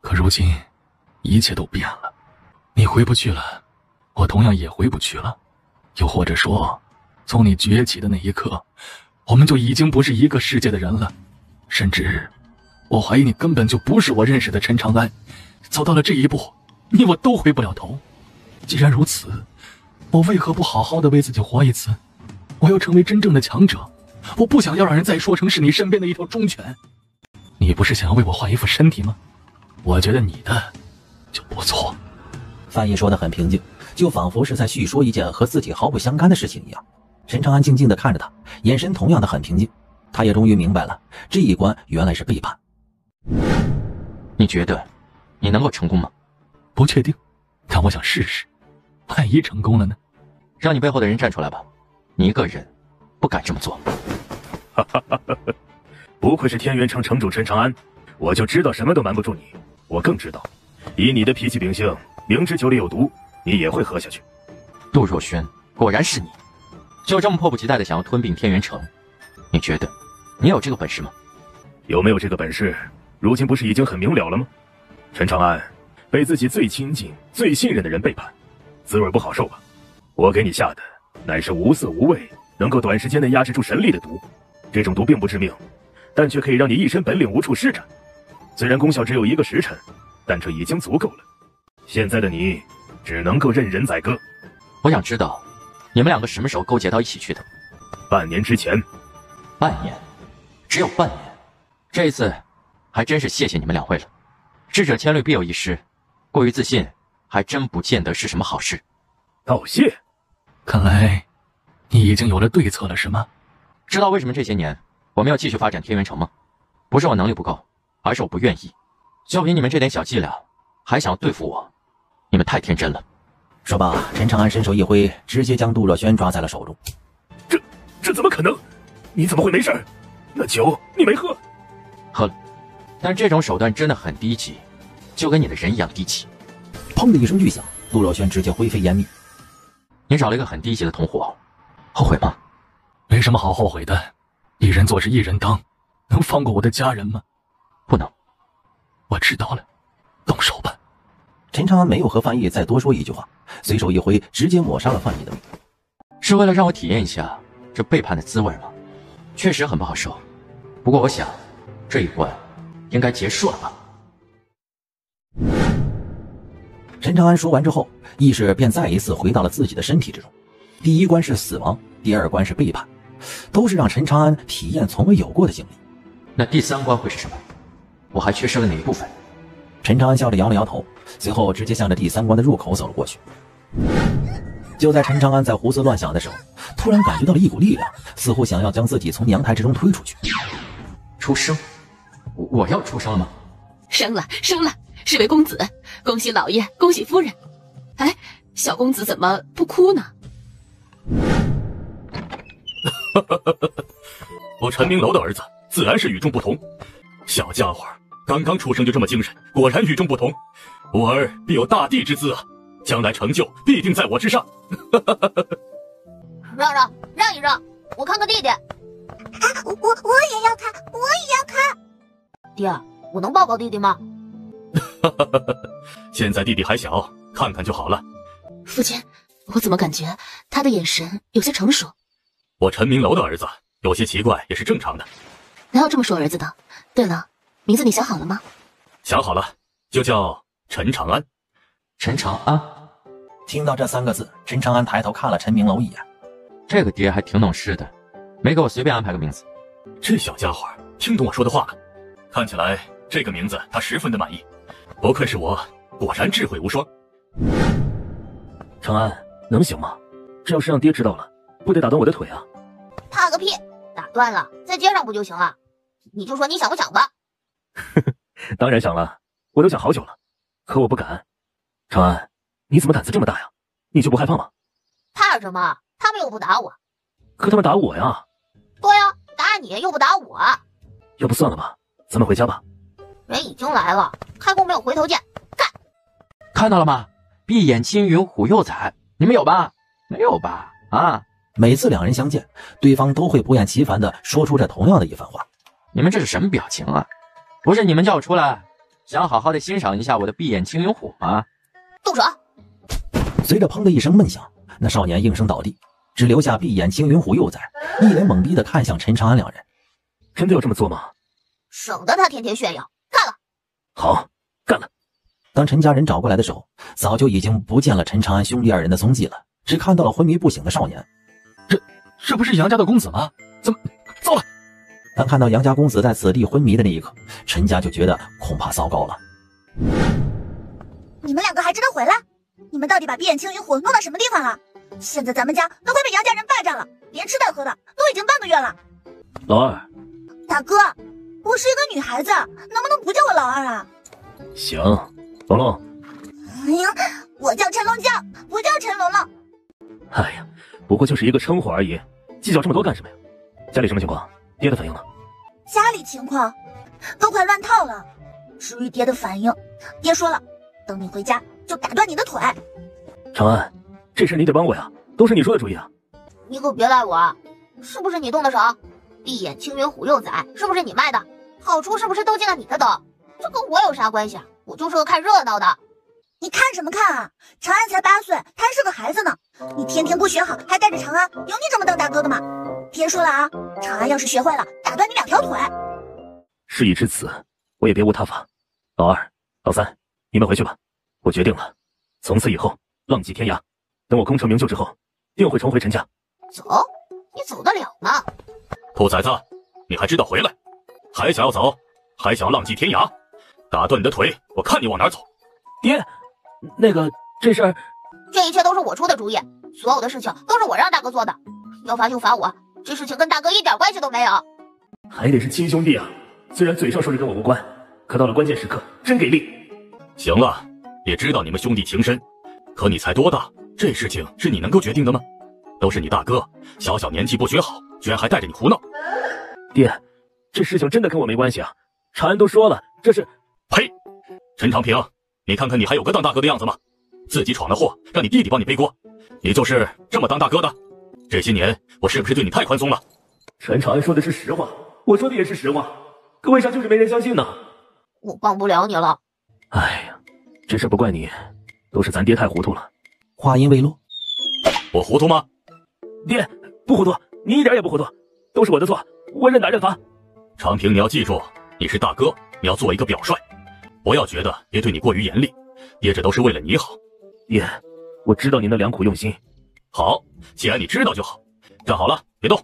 Speaker 4: 可如今一切都变了，你回不去了，我同样也回不去了。又或者说，从你崛起的那一刻，我们就已经不是一个世界的人了。甚至我怀疑你根本就不是我认识的陈长安。走到了这一步，你我都回不了头。既然如此，我为何不好好的为自己活一次？我要成为真正的强者，我不想要让人再说成是你身边的一条忠犬。你不是想要为我换一副身体吗？我觉得你的就不错。
Speaker 3: 范毅说得很平静，就仿佛是在叙说一件和自己毫不相干的事情一样。陈长安静静地看着他，眼神同样的很平静。他也终于明白了，这一关原来是背叛。
Speaker 5: 你觉得你能够成功吗？
Speaker 4: 不确定，但我想试试。万一成功了呢？
Speaker 5: 让你背后的人站出来吧，你一个人不敢这么做。
Speaker 6: 不愧是天元城城主陈长安，我就知道什么都瞒不住你。我更知道，以你的脾气秉性，明知酒里有毒，你也会喝下去。
Speaker 5: 杜若轩，果然是你，就这么迫不及待的想要吞并天元城，你觉得你有这个本事吗？
Speaker 6: 有没有这个本事，如今不是已经很明了了吗？陈长安被自己最亲近最信任的人背叛，滋味不好受吧？我给你下的乃是无色无味，能够短时间内压制住神力的毒。这种毒并不致命，但却可以让你一身本领无处施展。虽然功效只有1个时辰，但这已经足够了。现在的你只能够任人宰割。
Speaker 5: 我想知道你们2个什么时候勾结到一起去的？
Speaker 6: 半年之前，
Speaker 5: 半年，只有半年，这一次还真是谢谢你们两位了。智者千虑必有一失，过于自信还真不见得是什么好事。
Speaker 6: 道谢。
Speaker 4: 看来你已经有了对策了，是吗？
Speaker 5: 知道为什么这些年我没有继续发展天元城吗？不是我能力不够，而是我不愿意。就凭你们这点小伎俩，还想要对付我，你们太天真了。
Speaker 3: 说罢，陈长安伸手一挥，直接将杜若轩抓在了手中。
Speaker 6: 这怎么可能？你怎么会没事？那酒你没喝？
Speaker 5: 喝了，但这种手段真的很低级，就跟你的人一样低级。
Speaker 3: 砰的一声巨响，杜若轩直接灰飞烟灭。
Speaker 5: 你找了一个很低级的同伙，后悔吗？
Speaker 4: 没什么好后悔的，一人做事一人当，能放过我的家人吗？
Speaker 5: 不能。
Speaker 4: 我知道了，动手吧。
Speaker 3: 陈长安没有和范毅再多说一句话，随手一挥，直接抹杀了范毅的命。
Speaker 5: 是为了让我体验一下这背叛的滋味吗？确实很不好受，不过我想这一关应该结束了吧。
Speaker 3: 陈长安说完之后，意识便再一次回到了自己的身体之中。第一关是死亡，第二关是背叛，都是让陈长安体验从未有过的经历。
Speaker 5: 那第三关会是什么？我还缺失了哪一部分？
Speaker 3: 陈长安笑着摇了摇头，随后直接向着第三关的入口走了过去。就在陈长安在胡思乱想的时候，突然感觉到了一股力量，似乎想要将自己从阳台之中推出去。
Speaker 5: 出生？我要出生了吗？
Speaker 2: 生了，生了！是位公子，恭喜老爷，恭喜夫人。哎，小公子怎么不哭呢？
Speaker 6: 我陈明楼的儿子自然是与众不同。小家伙刚刚出生就这么精神，果然与众不同。我儿必有大帝之资啊，将来成就必定在我之上。
Speaker 1: 让一让，我看个弟弟。
Speaker 7: 我也要看，我也要看。
Speaker 1: 爹，我能抱抱弟弟吗？
Speaker 6: 现在弟弟还小，看看就好了。
Speaker 2: 父亲，我怎么感觉他的眼神有些成熟？
Speaker 6: 我陈明楼的儿子有些奇怪也是正常的。
Speaker 2: 哪有这么说儿子的？对了，名字你想好了吗？
Speaker 6: 想好了，就叫陈长安。
Speaker 5: 陈长安。
Speaker 3: 听到这三个字，陈长安抬头看了陈明楼一眼。
Speaker 5: 这个爹还挺懂事的，没给我随便安排个名字。
Speaker 6: 这小家伙听懂我说的话了，看起来这个名字他十分的满意。不愧是我，果然智慧无双。长安，能行吗？这要是让爹知道了，不得打断我的腿啊！
Speaker 1: 怕个屁，打断了在街上不就行了？你就说你想不想吧。
Speaker 6: 当然想了，我都想好久了，可我不敢。长安，你怎么胆子这么大呀？你就不害怕吗？
Speaker 1: 怕什么？他们又不打我。
Speaker 6: 可他们打我呀。
Speaker 1: 对呀，打你又不打我。
Speaker 6: 要不算了吧，咱们回家吧。
Speaker 1: 人已经来了，开弓没有回头箭，干！
Speaker 5: 看到了吗？闭眼青云虎幼崽，你们有吧？没有吧？啊！
Speaker 3: 每次两人相见，对方都会不厌其烦地说出这同样的一番话。
Speaker 5: 你们这是什么表情啊？不是你们叫我出来，想好好的欣赏一下我的闭眼青云虎吗？
Speaker 1: 动手！
Speaker 3: 随着砰的一声闷响，那少年应声倒地，只留下闭眼青云虎幼崽一脸懵逼地看向陈长安两人。
Speaker 6: 真的要这么做吗？
Speaker 1: 省得他天天炫耀。干了！
Speaker 6: 好，干了！
Speaker 3: 当陈家人找过来的时候，早就已经不见了陈长安兄弟二人的踪迹了，只看到了昏迷不醒的少年。
Speaker 4: 这不是杨家的公子吗？怎么糟了？
Speaker 3: 当看到杨家公子在此地昏迷的那一刻，陈家就觉得恐怕糟糕了。
Speaker 7: 你们两个还知道回来？你们到底把闭眼青云虎弄到什么地方了？现在咱们家都快被杨家人霸占了，连吃带喝的都已经半个月了。
Speaker 6: 老二，
Speaker 7: 大哥，我是一个女孩子，能不能不叫我老二啊？
Speaker 6: 行，龙龙。
Speaker 7: 哎呀，我叫陈龙江，不叫陈龙了。
Speaker 6: 哎呀，不过就是一个称呼而已，计较这么多干什么呀？家里什么情况？爹的反应呢？
Speaker 7: 家里情况都快乱套了。至于爹的反应，爹说了，等你回家就打断你的腿。
Speaker 6: 长安，这事你得帮我呀，都是你说的主意啊。
Speaker 1: 你可别赖我，是不是你动的手？闭眼青云虎幼崽是不是你卖的？好处是不是都进了你的兜？这跟我有啥关系啊？我就是个看热闹的。
Speaker 7: 你看什么看啊？长安才8岁，他还是个孩子呢。你天天不学好，还带着长安，有你这么当大哥的吗？爹说了啊，长安要是学坏了，打断你2条腿。
Speaker 6: 事已至此，我也别无他法。老二、老三，你们回去吧。我决定了，从此以后浪迹天涯。等我功成名就之后，定会重回陈家。
Speaker 1: 走，你走得了吗？
Speaker 4: 兔崽子，你还知道回来？还想要走？还想要浪迹天涯？打断你的腿，我看你往哪走！
Speaker 6: 爹，那个这事儿，
Speaker 1: 这一切都是我出的主意，所有的事情都是我让大哥做的，要罚就罚我，这事情跟大哥一点关系都没有。
Speaker 6: 还得是亲兄弟啊！虽然嘴上说着跟我无关，可到了关键时刻真给力。
Speaker 4: 行了，也知道你们兄弟情深，可你才多大？这事情是你能够决定的吗？都是你大哥，小小年纪不学好，居然还带着你胡闹。
Speaker 6: 爹，这事情真的跟我没关系啊！长安都说了，这是……
Speaker 4: 呸！陈长平，你看看你还有个当大哥的样子吗？自己闯了祸，让你弟弟帮你背锅，你就是这么当大哥的？这些年我是不是对你太宽松了？
Speaker 6: 陈长安说的是实话，我说的也是实话，可为啥就是没人相信呢？
Speaker 1: 我帮不了你了。
Speaker 6: 哎呀，这事不怪你，都是咱爹太糊涂了。
Speaker 3: 话音未落，
Speaker 4: 我糊涂吗？
Speaker 6: 爹，不糊涂，你一点也不糊涂，都是我的错，我认打认罚。
Speaker 4: 长平，你要记住，你是大哥，你要做一个表率，不要觉得爹对你过于严厉，爹这都是为了你好。
Speaker 6: 爹，我知道您的良苦用心。
Speaker 4: 好，既然你知道就好，站好了，别动。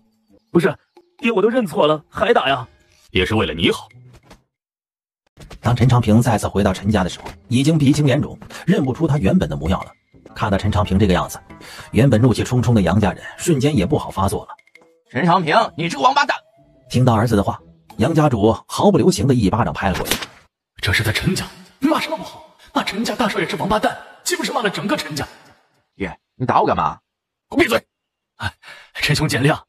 Speaker 6: 不是，爹，我都认错了，还打呀？
Speaker 4: 爹是为了你好。
Speaker 3: 当陈长平再次回到陈家的时候，已经鼻青脸肿，认不出他原本的模样了。看到陈长平这个样子，原本怒气冲冲的杨家人瞬间也不好发作了。
Speaker 5: 陈长平，你这个王八蛋！
Speaker 3: 听到儿子的话，杨家主毫不留情的一巴掌拍了过去。
Speaker 4: 这是在陈家，骂什么不好？骂陈家大少爷是王八蛋，岂不是骂了整个陈家？
Speaker 5: 爹，你打我干嘛？
Speaker 4: 给我闭嘴！哎，陈兄见谅，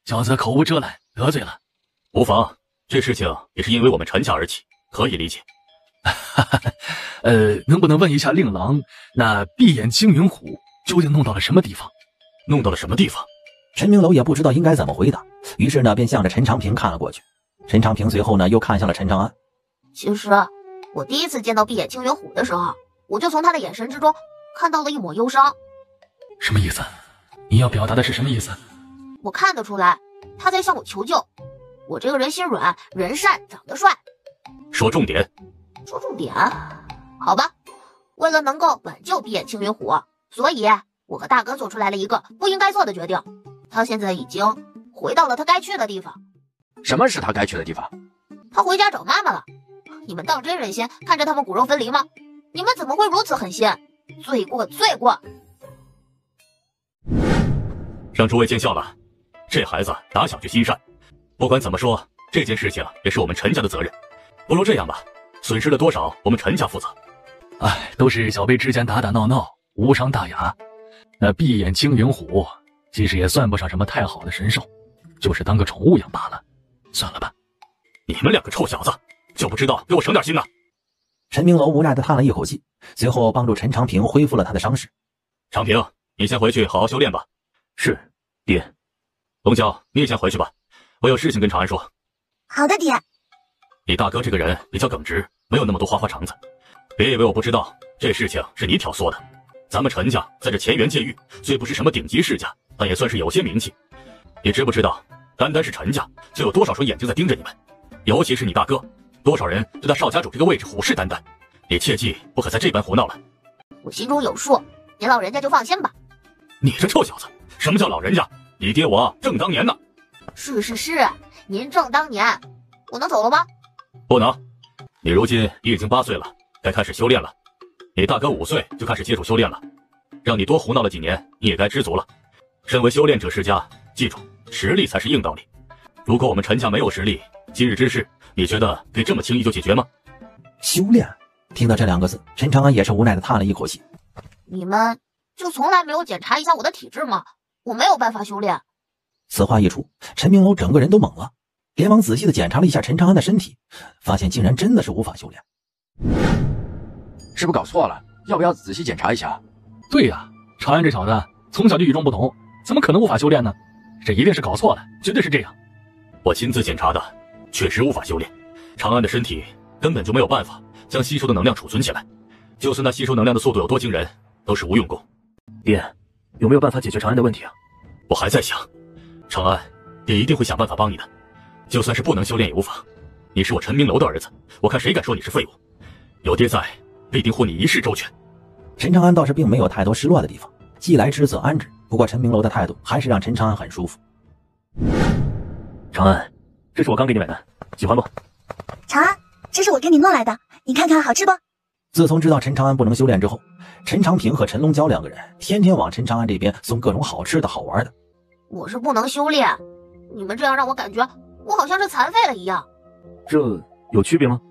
Speaker 4: 小子口无遮拦，得罪了。无妨，这事情也是因为我们陈家而起，可以理解。能不能问一下令郎，那闭眼青云虎究竟弄到了什么地方？弄到了什么地方？
Speaker 3: 陈明楼也不知道应该怎么回答，于是呢便向着陈长平看了过去。陈长平随后呢又看向了陈长安。
Speaker 1: 其实我第一次见到闭眼青云虎的时候，我就从他的眼神之中看到了一抹忧伤。
Speaker 4: 什么意思？你要表达的是什么意思？
Speaker 1: 我看得出来，他在向我求救。我这个人心软，人善，长得帅。
Speaker 4: 说重点。
Speaker 1: 说重点？好吧，为了能够挽救闭眼青云虎，所以我和大哥做出来了一个不应该做的决定。他现在已经回到了他该去的地方。
Speaker 5: 什么是他该去的地方？
Speaker 1: 他回家找妈妈了。你们当真忍心看着他们骨肉分离吗？你们怎么会如此狠心？罪过，罪过！
Speaker 4: 让诸位见笑了，这孩子打小就心善。不管怎么说，这件事情也是我们陈家的责任。不如这样吧，损失了多少我们陈家负责。哎，都是小辈之间打打闹闹，无伤大雅。那闭眼青云虎其实也算不上什么太好的神兽，就是当个宠物养罢了。算了吧，你们两个臭小子就不知道给我省点心呐！
Speaker 3: 陈明楼无奈地叹了一口气，随后帮助陈长平恢复了他的伤势。
Speaker 4: 长平，你先回去好好修炼吧。
Speaker 6: 是，爹。
Speaker 4: 龙娇，你也先回去吧，我有事情跟长安说。
Speaker 7: 好的，爹。
Speaker 4: 你大哥这个人比较耿直，没有那么多花花肠子。别以为我不知道，这事情是你挑唆的。咱们陈家在这前园界域，虽不是什么顶级世家，但也算是有些名气。你知不知道，单单是陈家，就有多少双眼睛在盯着你们？尤其是你大哥，多少人对他少家主这个位置虎视眈眈。你切记不可再这般胡闹了。
Speaker 1: 我心中有数，您老人家就放心吧。
Speaker 4: 你这臭小子，什么叫老人家？你爹我正当年呢。
Speaker 1: 是，您正当年。我能走了吗？
Speaker 4: 不能，你如今已经8岁了，该开始修炼了。你大哥5岁就开始接触修炼了，让你多胡闹了几年，你也该知足了。身为修炼者世家，记住，实力才是硬道理。如果我们陈家没有实力，今日之事，你觉得可以这么轻易就解决吗？
Speaker 3: 修炼，听到这2个字，陈长安也是无奈地叹了一口气。
Speaker 1: 你们就从来没有检查一下我的体质吗？我没有办法修炼。
Speaker 3: 此话一出，陈明楼整个人都懵了，连忙仔细地检查了一下陈长安的身体，发现竟然真的是无法修炼。
Speaker 5: 是不是搞错了？要不要仔细检查一下？
Speaker 4: 对呀，长安这小子从小就与众不同，怎么可能无法修炼呢？这一定是搞错了，绝对是这样。我亲自检查的，确实无法修炼。长安的身体根本就没有办法将吸收的能量储存起来，就算他吸收能量的速度有多惊人，都是无用功。
Speaker 6: 爹，有没有办法解决长安的问题啊？
Speaker 4: 我还在想，长安，爹一定会想办法帮你的。就算是不能修炼也无妨，你是我陈明楼的儿子，我看谁敢说你是废物。有爹在，必定护你一世周全。
Speaker 3: 陈长安倒是并没有太多失落的地方，既来之则安之。不过陈明楼的态度还是让陈长安很舒服。
Speaker 6: 长安，这是我刚给你买的，喜欢不？
Speaker 7: 长安，这是我给你弄来的，你看看好吃不？
Speaker 3: 自从知道陈长安不能修炼之后，陈长平和陈龙娇两个人天天往陈长安这边送各种好吃的好玩的。
Speaker 1: 我是不能修炼，你们这样让我感觉我好像是残废了一样。
Speaker 6: 这有区别吗？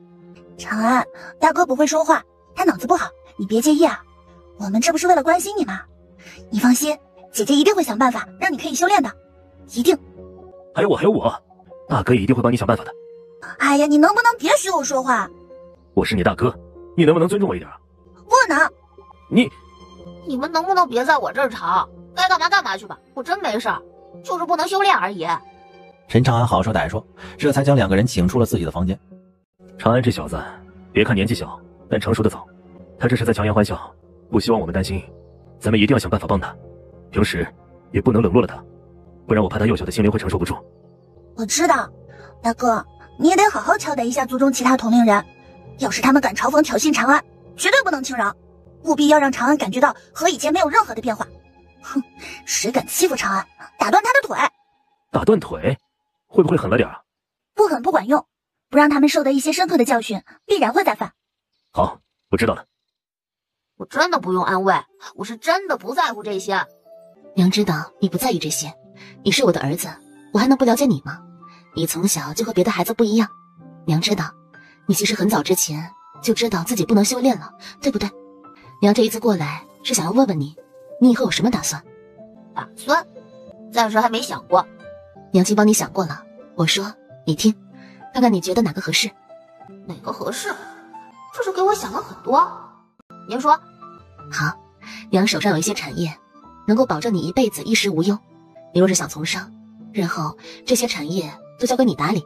Speaker 7: 长安，大哥不会说话，他脑子不好，你别介意啊。我们这不是为了关心你吗？你放心，姐姐一定会想办法让你可以修炼的，一定。
Speaker 6: 还有我，大哥也一定会帮你想办法的。
Speaker 7: 哎呀，你能不能别许我说话？
Speaker 6: 我是你大哥，你能不能尊重我一点啊？
Speaker 7: 不能。
Speaker 1: 你们能不能别在我这儿吵？该干嘛干嘛去吧，我真没事儿，就是不能修炼而已。
Speaker 3: 陈长安好说歹说，这才将两个人请出了自己的房间。
Speaker 6: 长安这小子，别看年纪小，但成熟的早。他这是在强颜欢笑，不希望我们担心。咱们一定要想办法帮他，平时也不能冷落了他，不然我怕他幼小的心灵会承受不住。
Speaker 7: 我知道，大哥，你也得好好交代一下族中其他同龄人，要是他们敢嘲讽挑衅长安，绝对不能轻饶，务必要让长安感觉到和以前没有任何的变化。哼，谁敢欺负长安，打断他的腿。
Speaker 6: 打断腿，会不会狠了点啊？
Speaker 7: 不狠不管用，不让他们受到一些深刻的教训，必然会再犯。
Speaker 6: 好，我知道了。
Speaker 1: 我真的不用安慰，我是真的不在乎这些。
Speaker 2: 娘知道你不在意这些，你是我的儿子，我还能不了解你吗？你从小就和别的孩子不一样，娘知道，你其实很早之前就知道自己不能修炼了，对不对？娘这一次过来是想要问问你，你以后有什么打算？
Speaker 1: 打算？暂时还没想过。
Speaker 2: 娘亲帮你想过了，我说你听，看看你觉得哪个合适？
Speaker 1: 哪个合适？这是给我想了很多。您说。
Speaker 2: 好，娘手上有一些产业，能够保证你一辈子衣食无忧。你若是想从商，日后这些产业都交给你打理。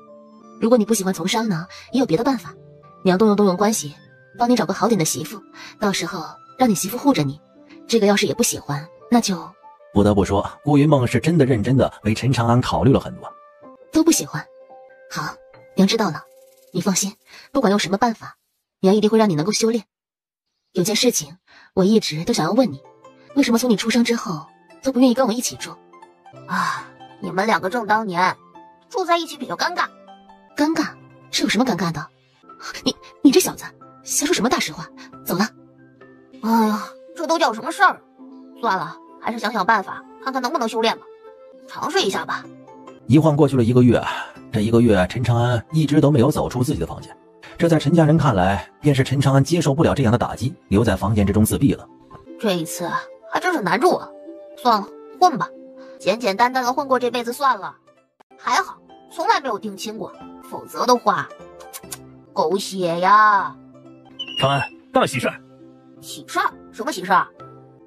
Speaker 2: 如果你不喜欢从商呢，也有别的办法。娘动用关系，帮你找个好点的媳妇，到时候让你媳妇护着你。这个要是也不喜欢，那就……
Speaker 3: 不得不说，顾云梦是真的认真的为陈长安考虑了很多。
Speaker 2: 都不喜欢？好，娘知道了。你放心，不管用什么办法，娘一定会让你能够修炼。有件事情我一直都想要问你，为什么从你出生之后都不愿意跟我一起住？
Speaker 1: 啊，你们两个正当年，住在一起比较尴尬。
Speaker 2: 尴尬？是有什么尴尬的？你这小子瞎说什么大实话？走了。
Speaker 1: 哎呀，这都叫什么事儿？算了，还是想想办法，看看能不能修炼吧，尝试一下吧。
Speaker 3: 一晃过去了1个月，这1个月陈长安一直都没有走出自己的房间。这在陈家人看来，便是陈长安接受不了这样的打击，留在房间之中自闭了。
Speaker 1: 这一次还真是难住了，算了，混吧，简简单单的混过这辈子算了。还好从来没有定亲过，否则的话，狗血呀！
Speaker 6: 长安，大喜事儿！
Speaker 1: 喜事儿？什么喜事儿？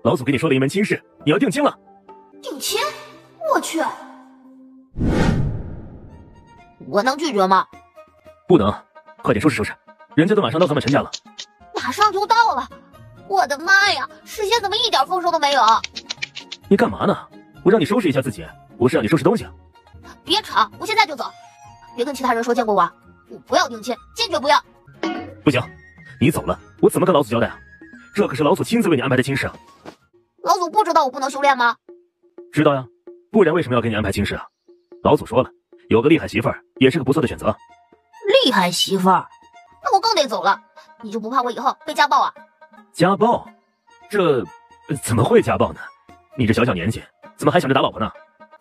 Speaker 6: 老祖给你说了一门亲事，你要定亲了。
Speaker 1: 定亲？我去！我能拒绝吗？
Speaker 6: 不能，快点收拾收拾，人家都马上到咱们陈家了。
Speaker 1: 马上就到了！我的妈呀，事先怎么一点风声都没有？
Speaker 6: 你干嘛呢？我让你收拾一下自己，不是让你收拾东西。
Speaker 1: 别吵，我现在就走。别跟其他人说见过我，我不要定亲，坚决不要。
Speaker 6: 不行，你走了，我怎么跟老祖交代啊？这可是老祖亲自为你安排的亲事啊。
Speaker 1: 老祖不知道我不能修炼吗？
Speaker 6: 知道呀，不然为什么要给你安排亲事啊？老祖说了，有个厉害媳妇儿也是个不错的选择。
Speaker 1: 厉害媳妇儿？那我更得走了。你就不怕我以后被家暴啊？
Speaker 6: 家暴？这怎么会家暴呢？你这小小年纪，怎么还想着打老婆呢？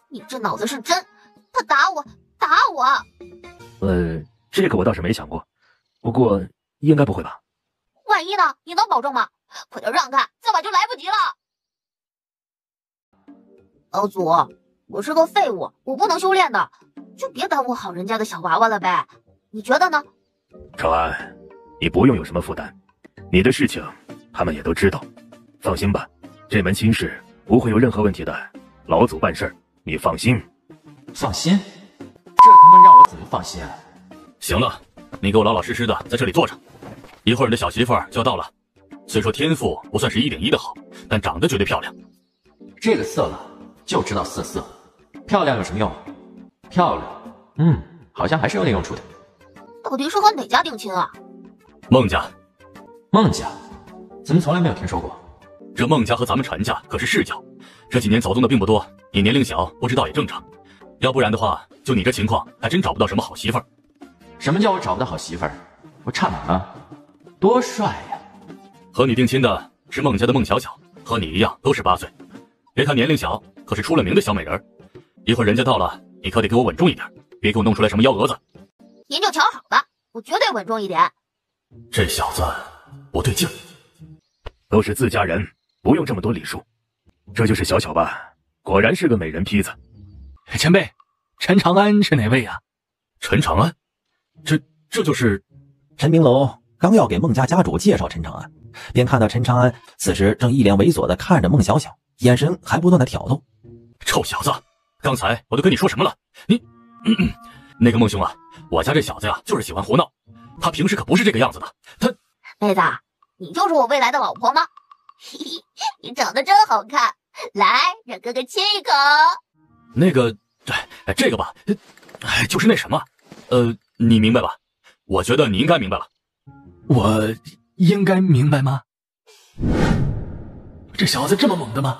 Speaker 1: 你这脑子是真？他打我！
Speaker 6: 这个我倒是没想过，不过应该不会吧？
Speaker 1: 万一呢？你能保证吗？快点让开，再晚就来不及了。老祖，我是个废物，我不能修炼的，就别耽误好人家的小娃娃了呗。你觉得呢？
Speaker 6: 长安，你不用有什么负担，你的事情他们也都知道，放心吧，这门亲事不会有任何问题的，老祖办事儿，你放心。
Speaker 5: 放心？这他妈让我怎么放心啊？
Speaker 4: 行了，你给我老老实实的在这里坐着，一会儿你的小媳妇儿就要到了。虽说天赋不算是1:1的好，但长得绝对漂亮。
Speaker 5: 这个色了就知道色，漂亮有什么用？漂亮，好像还是有点用处的。
Speaker 1: 到底是和哪家定亲啊？
Speaker 4: 孟家。
Speaker 5: 孟家？怎么从来没有听说过？
Speaker 4: 这孟家和咱们陈家可是世交，这几年走动的并不多，你年龄小，不知道也正常。要不然的话，就你这情况，还真找不到什么好媳妇儿。
Speaker 5: 什么叫我找不到好媳妇儿？我差哪了？多帅呀！
Speaker 4: 和你定亲的是孟家的孟小小，和你一样都是8岁。别看年龄小，可是出了名的小美人。一会儿人家到了，你可得给我稳重一点，别给我弄出来什么幺蛾子。
Speaker 1: 您就瞧好吧，我绝对稳重一点。
Speaker 4: 这小子不对劲儿。
Speaker 6: 都是自家人，不用这么多礼数。这就是小小吧？果然是个美人坯子。
Speaker 4: 前辈，陈长安是哪位呀？陈长安，这就是
Speaker 3: 陈明楼刚要给孟家家主介绍陈长安，便看到陈长安此时正一脸猥琐地看着孟小小，眼神还不断地挑逗。
Speaker 4: 臭小子，刚才我都跟你说什么了？你，那个孟兄啊，我家这小子呀，就是喜欢胡闹，他平时可不是这个样子的。他，
Speaker 1: 妹子，你就是我未来的老婆吗？嘿嘿，你长得真好看，来，让哥哥亲一口。
Speaker 4: 那个，这个吧，就是那什么，你明白吧？我觉得你应该明白了。我应该明白吗？这小子这么猛的吗？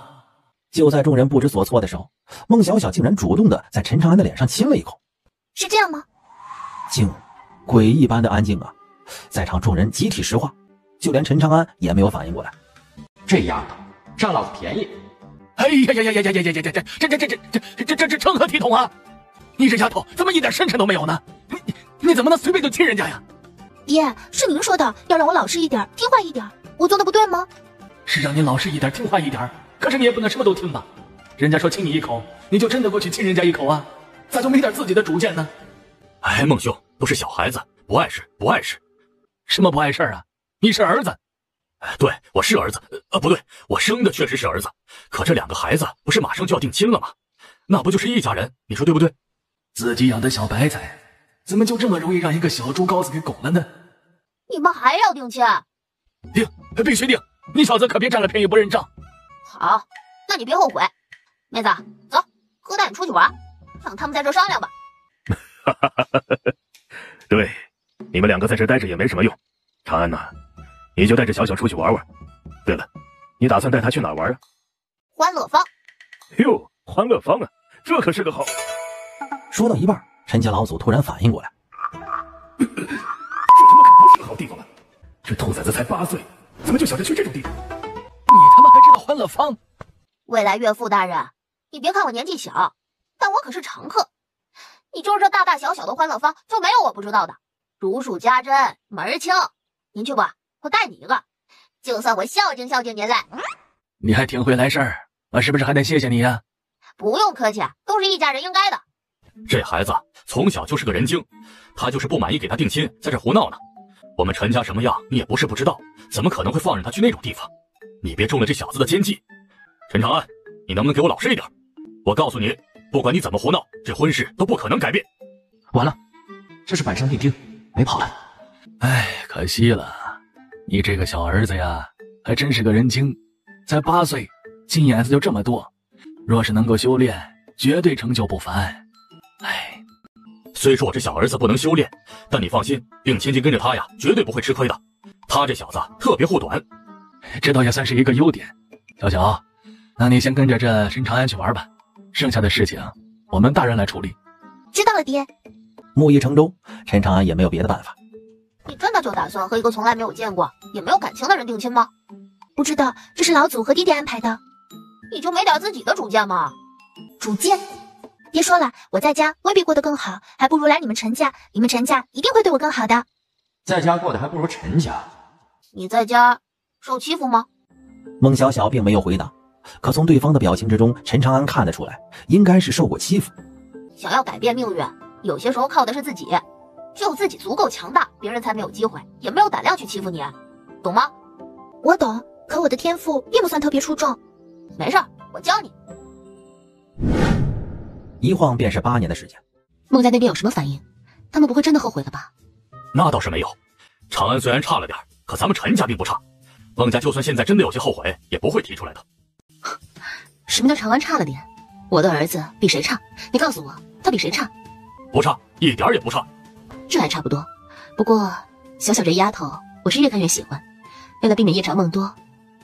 Speaker 3: 就在众人不知所措的时候，孟小小竟然主动的在陈长安的脸上亲了一口。
Speaker 7: 是这样吗？
Speaker 3: 静，鬼一般的安静啊！在场众人集体石化，就连陈长安也没有反应过来。
Speaker 5: 这丫头占老子便宜！
Speaker 4: 哎呀呀呀呀呀呀呀呀！这成何体统啊！你这丫头怎么一点深沉都没有呢？你怎么能随便就亲人家呀？
Speaker 7: 爹，是您说的要让我老实一点，听话一点，我做的不对吗？
Speaker 4: 是让你老实一点，听话一点，可是你也不能什么都听吧？人家说亲你一口，你就真的过去亲人家一口啊？咋就没点自己的主见呢？哎，孟兄，都是小孩子，不碍事，不碍事。什么不碍事啊？你是儿子。对，我是儿子，不对，我生的确实是儿子。可这2个孩子不是马上就要定亲了吗？那不就是一家人？你说对不对？自己养的小白菜，怎么就这么容易让一个小猪羔子给拱了呢？
Speaker 1: 你们还要定亲？
Speaker 4: 定，必须定！你小子可别占了便宜不认账。
Speaker 1: 好，那你别后悔。妹子，走，哥带你出去玩，让他们在这商量吧。
Speaker 6: 对，你们2个在这待着也没什么用。长安呐，你就带着小小出去玩玩。对了，你打算带他去哪儿玩啊？
Speaker 1: 欢乐坊。
Speaker 6: 哟，欢乐坊啊，这可是个好。
Speaker 3: 说到一半，陈家老祖突然反应过来，
Speaker 6: 这他妈可不是个好地方了。这兔崽子才8岁，怎么就想着去这种地方？
Speaker 4: 你他妈还知道欢乐坊？
Speaker 1: 未来岳父大人，你别看我年纪小，但我可是常客。你就是这大大小小的欢乐坊，就没有我不知道的。如数家珍，门儿清。您去吧，我带你一个，就算我孝敬孝敬您来。
Speaker 4: 你还挺会来事儿，我是不是还得谢谢你呀？
Speaker 1: 不用客气，都是一家人应该的。
Speaker 4: 这孩子从小就是个人精，他就是不满意给他定亲，在这胡闹呢。我们陈家什么样，你也不是不知道，怎么可能会放任他去那种地方？你别中了这小子的奸计。陈长安，你能不能给我老实一点？我告诉你，不管你怎么胡闹，这婚事都不可能改变。
Speaker 5: 完了，这是板上钉钉，没跑了。
Speaker 4: 哎，可惜了，你这个小儿子呀，还真是个人精，才8岁，心眼子就这么多。若是能够修炼，绝对成就不凡。哎，虽说我这小儿子不能修炼，但你放心，定亲跟着他呀，绝对不会吃亏的。他这小子特别护短，这倒也算是一个优点。小小，那你先跟着这陈长安去玩吧，剩下的事情我们大人来处理。
Speaker 7: 知道了，爹。
Speaker 3: 木已成舟，陈长安也没有别的办法。
Speaker 1: 你真的就打算和一个从来没有见过也没有感情的人定亲吗？
Speaker 7: 不知道，这是老祖和爹爹安排的。
Speaker 1: 你就没点自己的主见吗？
Speaker 7: 主见？别说了，我在家未必过得更好，还不如来你们陈家，你们陈家一定会对我更好的。
Speaker 5: 在家过得还不如陈家。
Speaker 1: 你在家受欺负吗？
Speaker 3: 孟小小并没有回答，可从对方的表情之中，陈长安看得出来，应该是受过欺负。
Speaker 1: 想要改变命运，有些时候靠的是自己，只有自己足够强大，别人才没有机会，也没有胆量去欺负你，懂吗？
Speaker 7: 我懂，可我的天赋并不算特别出众。
Speaker 1: 没事，我教你。
Speaker 3: 一晃便是8年的时间。
Speaker 2: 孟家那边有什么反应？他们不会真的后悔了吧？
Speaker 4: 那倒是没有，长安虽然差了点，可咱们陈家并不差。孟家就算现在真的有些后悔，也不会提出来的。
Speaker 2: 什么叫长安差了点？我的儿子比谁差？你告诉我，他比谁差？
Speaker 4: 不差，一点也不差。
Speaker 2: 这还差不多。不过小小这丫头，我是越看越喜欢。为了避免夜长梦多，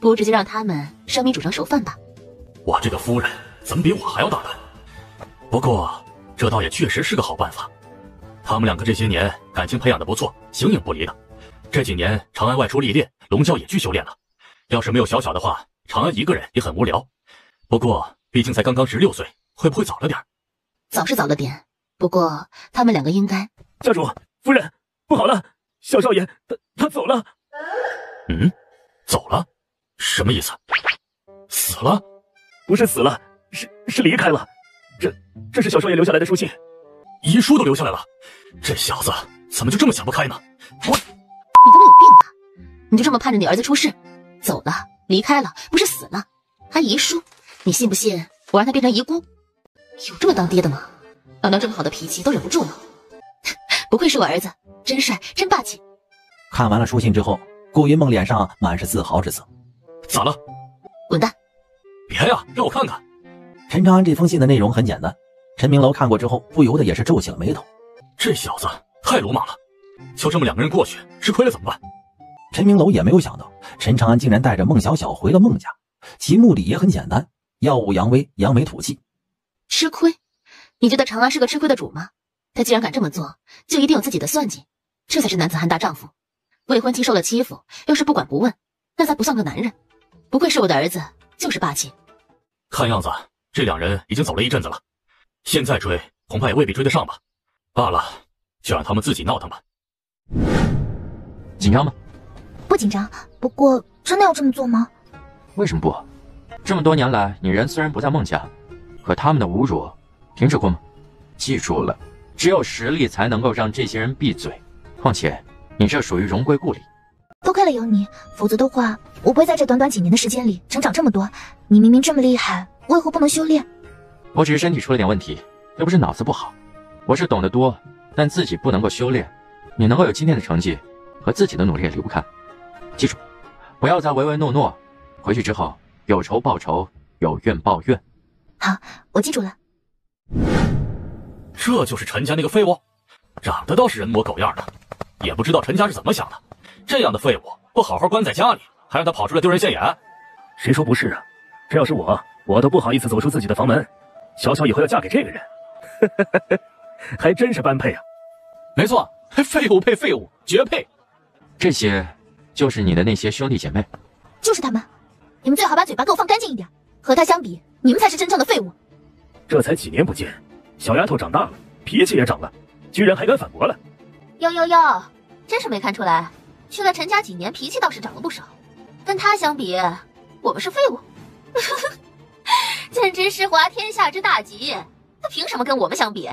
Speaker 2: 不如直接让他们烧米煮成熟饭吧。
Speaker 4: 我这个夫人怎么比我还要大胆？不过这倒也确实是个好办法。他们两个这些年感情培养的不错，形影不离的。这几年长安外出历练，龙啸也去修炼了。要是没有小小的话，长安一个人也很无聊。不过毕竟才刚刚16岁，会不会早了点？
Speaker 2: 早是早了点，不过他们两个应该……
Speaker 6: 家主、夫人，不好了，小少爷他走了。
Speaker 4: 走了？什么意思？死了？
Speaker 6: 不是死了，是离开了。这是小少爷留下来的书信，
Speaker 4: 遗书都留下来了。这小子怎么就这么想不开呢？
Speaker 2: 你他妈有病吧？你就这么盼着你儿子出事？走了，离开了，不是死了，还遗书？你信不信我让他变成遗孤？有这么当爹的吗？老娘这么好的脾气都忍不住了。不愧是我儿子，真帅，真霸气。
Speaker 3: 看完了书信之后，顾云梦脸上满是自豪之色。
Speaker 4: 咋了？
Speaker 2: 滚蛋！
Speaker 4: 别呀，让我看看。
Speaker 3: 陈长安这封信的内容很简单，陈明楼看过之后，不由得也是皱起了眉头。
Speaker 4: 这小子太鲁莽了，就这么两个人过去，吃亏了怎么办？
Speaker 3: 陈明楼也没有想到，陈长安竟然带着孟小小回了孟家，其目的也很简单，耀武扬威，扬眉吐气。
Speaker 2: 吃亏？你觉得长安是个吃亏的主吗？他既然敢这么做，就一定有自己的算计，这才是男子汉大丈夫。未婚妻受了欺负，要是不管不问，那才不算个男人。不愧是我的儿子，就是霸气。
Speaker 4: 看样子这两人已经走了一阵子了，现在追恐怕也未必追得上吧。罢了，就让他们自己闹腾吧。
Speaker 5: 紧张吗？
Speaker 7: 不紧张，不过真的要这么做吗？
Speaker 5: 为什么不？这么多年来，你人虽然不在孟家，可他们的侮辱停止过吗？记住了，只有实力才能够让这些人闭嘴。况且，你这属于荣归故里。
Speaker 7: 多亏了有你，否则的话，我不会在这短短几年的时间里成长这么多。你明明这么厉害，为何不能修炼？
Speaker 5: 我只是身体出了点问题，又不是脑子不好。我是懂得多，但自己不能够修炼。你能够有今天的成绩，和自己的努力也离不开。记住，不要再唯唯诺诺。回去之后，有仇报仇，有怨报怨。
Speaker 7: 好，我记住了。
Speaker 4: 这就是陈家那个废物，长得倒是人模狗样的，也不知道陈家是怎么想的。这样的废物不好好关在家里，还让他跑出来丢人现眼。
Speaker 6: 谁说不是啊？这要是我都不好意思走出自己的房门。小小以后要嫁给这个人，还真是般配啊！
Speaker 4: 没错，废物配废物，绝配。
Speaker 5: 这些就是你的那些兄弟姐妹。
Speaker 7: 就是他们，你们最好把嘴巴给我放干净一点。和他相比，你们才是真正的废物。
Speaker 6: 这才几年不见，小丫头长大了，脾气也长了，居然还敢反驳了。
Speaker 1: 哟，真是没看出来，去了陈家几年，脾气倒是长了不少。跟他相比，我们是废物。简直是滑天下之大吉，他凭什么跟我们相比？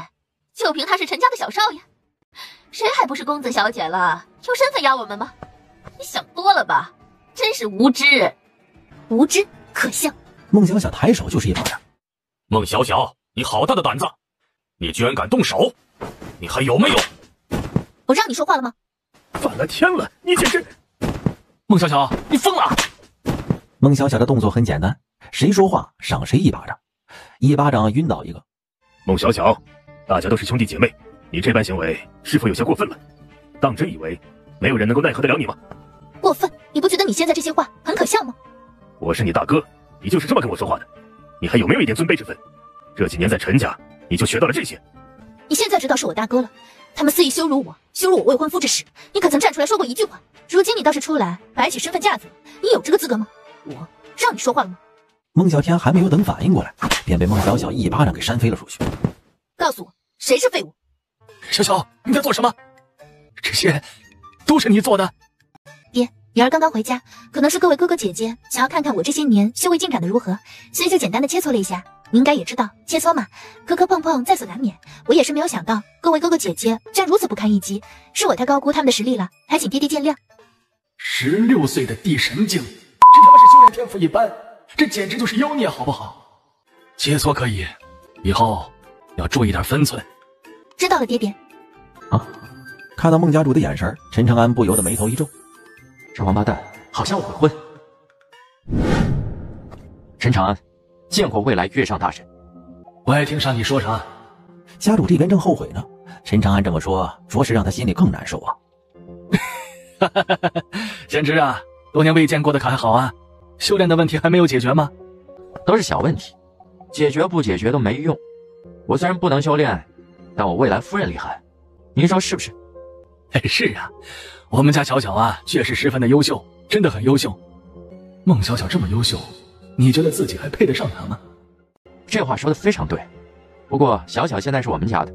Speaker 1: 就凭他是陈家的小少爷，谁还不是公子小姐了？用身份压我们吗？你想多了吧，真是无知，
Speaker 7: 无知可笑。
Speaker 3: 孟小小抬手就是一巴掌。
Speaker 4: 孟小小，你好大的胆子，你居然敢动手，你还有没有？
Speaker 7: 我让你说话了吗？
Speaker 6: 反了天了，你简直……
Speaker 4: 孟小小，你疯了！
Speaker 3: 孟小小的动作很简单，谁说话赏谁一巴掌，一巴掌晕倒一个。
Speaker 6: 孟小小，大家都是兄弟姐妹，你这般行为是否有些过分了？当真以为没有人能够奈何得了你吗？
Speaker 7: 过分？你不觉得你现在这些话很可笑吗？
Speaker 6: 我是你大哥，你就是这么跟我说话的，你还有没有一点尊卑之分？这几年在陈家，你就学到了这些。
Speaker 7: 你现在知道是我大哥了，他们肆意羞辱我未婚夫之事，你可曾站出来说过一句话？如今你倒是出来摆起身份架子，你有这个资格吗？我让你说话了吗？
Speaker 3: 孟小天还没有等反应过来，便被孟小小一巴掌给扇飞了出去。
Speaker 7: 告诉我，谁是废物？
Speaker 4: 小小，你在做什么？这些都是你做的。
Speaker 7: 爹，女儿刚刚回家，可能是各位哥哥姐姐想要看看我这些年修为进展的如何，所以就简单的切磋了一下。你应该也知道，切磋嘛，磕磕碰碰在所难免。我也是没有想到，各位哥哥姐姐竟然如此不堪一击，是我太高估他们的实力了，还请爹爹见谅。
Speaker 4: 16岁的地神境，这他妈是修炼天赋一般，这简直就是妖孽，好不好？切磋可以，以后要注意点分寸。
Speaker 7: 知道了，爹爹。
Speaker 3: 啊！看到孟家主的眼神，陈长安不由得眉头一皱。
Speaker 5: 这王八蛋好像我会婚。陈长安，见过未来月上大人。
Speaker 4: 我爱听上你说啥。
Speaker 3: 家主这边正后悔呢，陈长安这么说，着实让他心里更难受啊。
Speaker 4: 贤侄啊，多年未见，过得可还好啊？修炼的问题还没有解决吗？
Speaker 5: 都是小问题，解决不解决都没用。我虽然不能修炼，但我未来夫人厉害，您说是不是？
Speaker 4: 是啊，我们家小小啊，确实十分的优秀，真的很优秀。孟小小这么优秀，你觉得自己还配得上她吗？
Speaker 5: 这话说的非常对。不过小小现在是我们家的，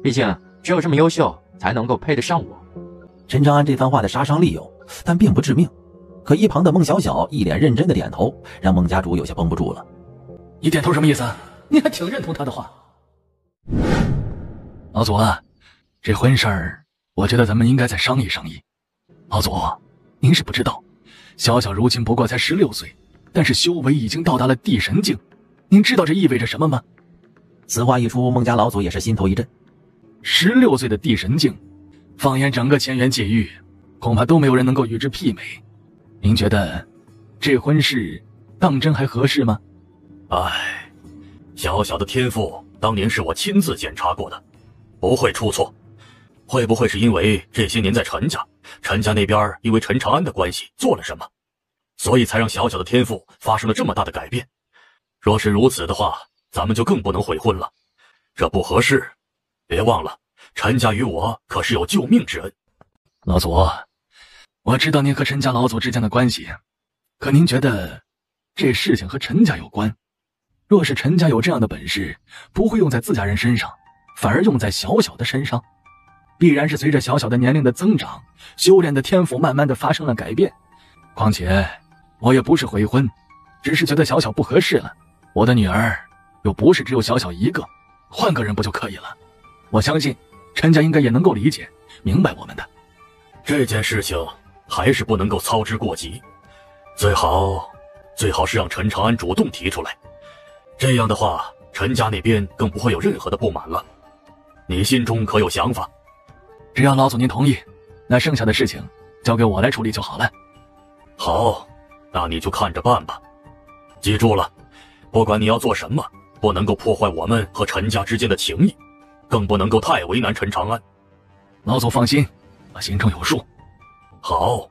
Speaker 5: 毕竟只有这么优秀，才能够配得上我。
Speaker 3: 陈长安这番话的杀伤力有，但并不致命。可一旁的孟小小一脸认真的点头，让孟家主有些绷不住了。
Speaker 4: 你点头什么意思？你还挺认同他的话。老祖啊，这婚事儿，我觉得咱们应该再商议商议。老祖，您是不知道，小小如今不过才16岁，但是修为已经到达了地神境。您知道这意味着什么吗？
Speaker 3: 此话一出，孟家老祖也是心头一震。
Speaker 4: 16岁的地神境，放眼整个乾元界域，恐怕都没有人能够与之媲美。您觉得这婚事当真还合适吗？
Speaker 6: 唉，小小的天赋当年是我亲自检查过的，不会出错。会不会是因为这些年在陈家那边因为陈长安的关系做了什么，所以才让小小的天赋发生了这么大的改变？若是如此的话，咱们就更不能悔婚了，这不合适。别忘了，陈家与我可是有救命之恩。
Speaker 4: 老祖，我知道您和陈家老祖之间的关系，可您觉得这事情和陈家有关？若是陈家有这样的本事，不会用在自家人身上，反而用在小小的身上，必然是随着小小的年龄的增长，修炼的天赋慢慢的发生了改变。况且我也不是悔婚，只是觉得小小不合适了。我的女儿又不是只有小小一个，换个人不就可以了？我相信陈家应该也能够理解明白我们的。
Speaker 6: 这件事情还是不能够操之过急，最好是让陈长安主动提出来，这样的话陈家那边更不会有任何的不满了。你心中可有想法？
Speaker 4: 只要老祖您同意，那剩下的事情交给我来处理就好了。
Speaker 6: 好，那你就看着办吧。记住了，不管你要做什么，不能够破坏我们和陈家之间的情谊，更不能够太为难陈长安。
Speaker 4: 老祖放心，我心中有数。
Speaker 6: 好，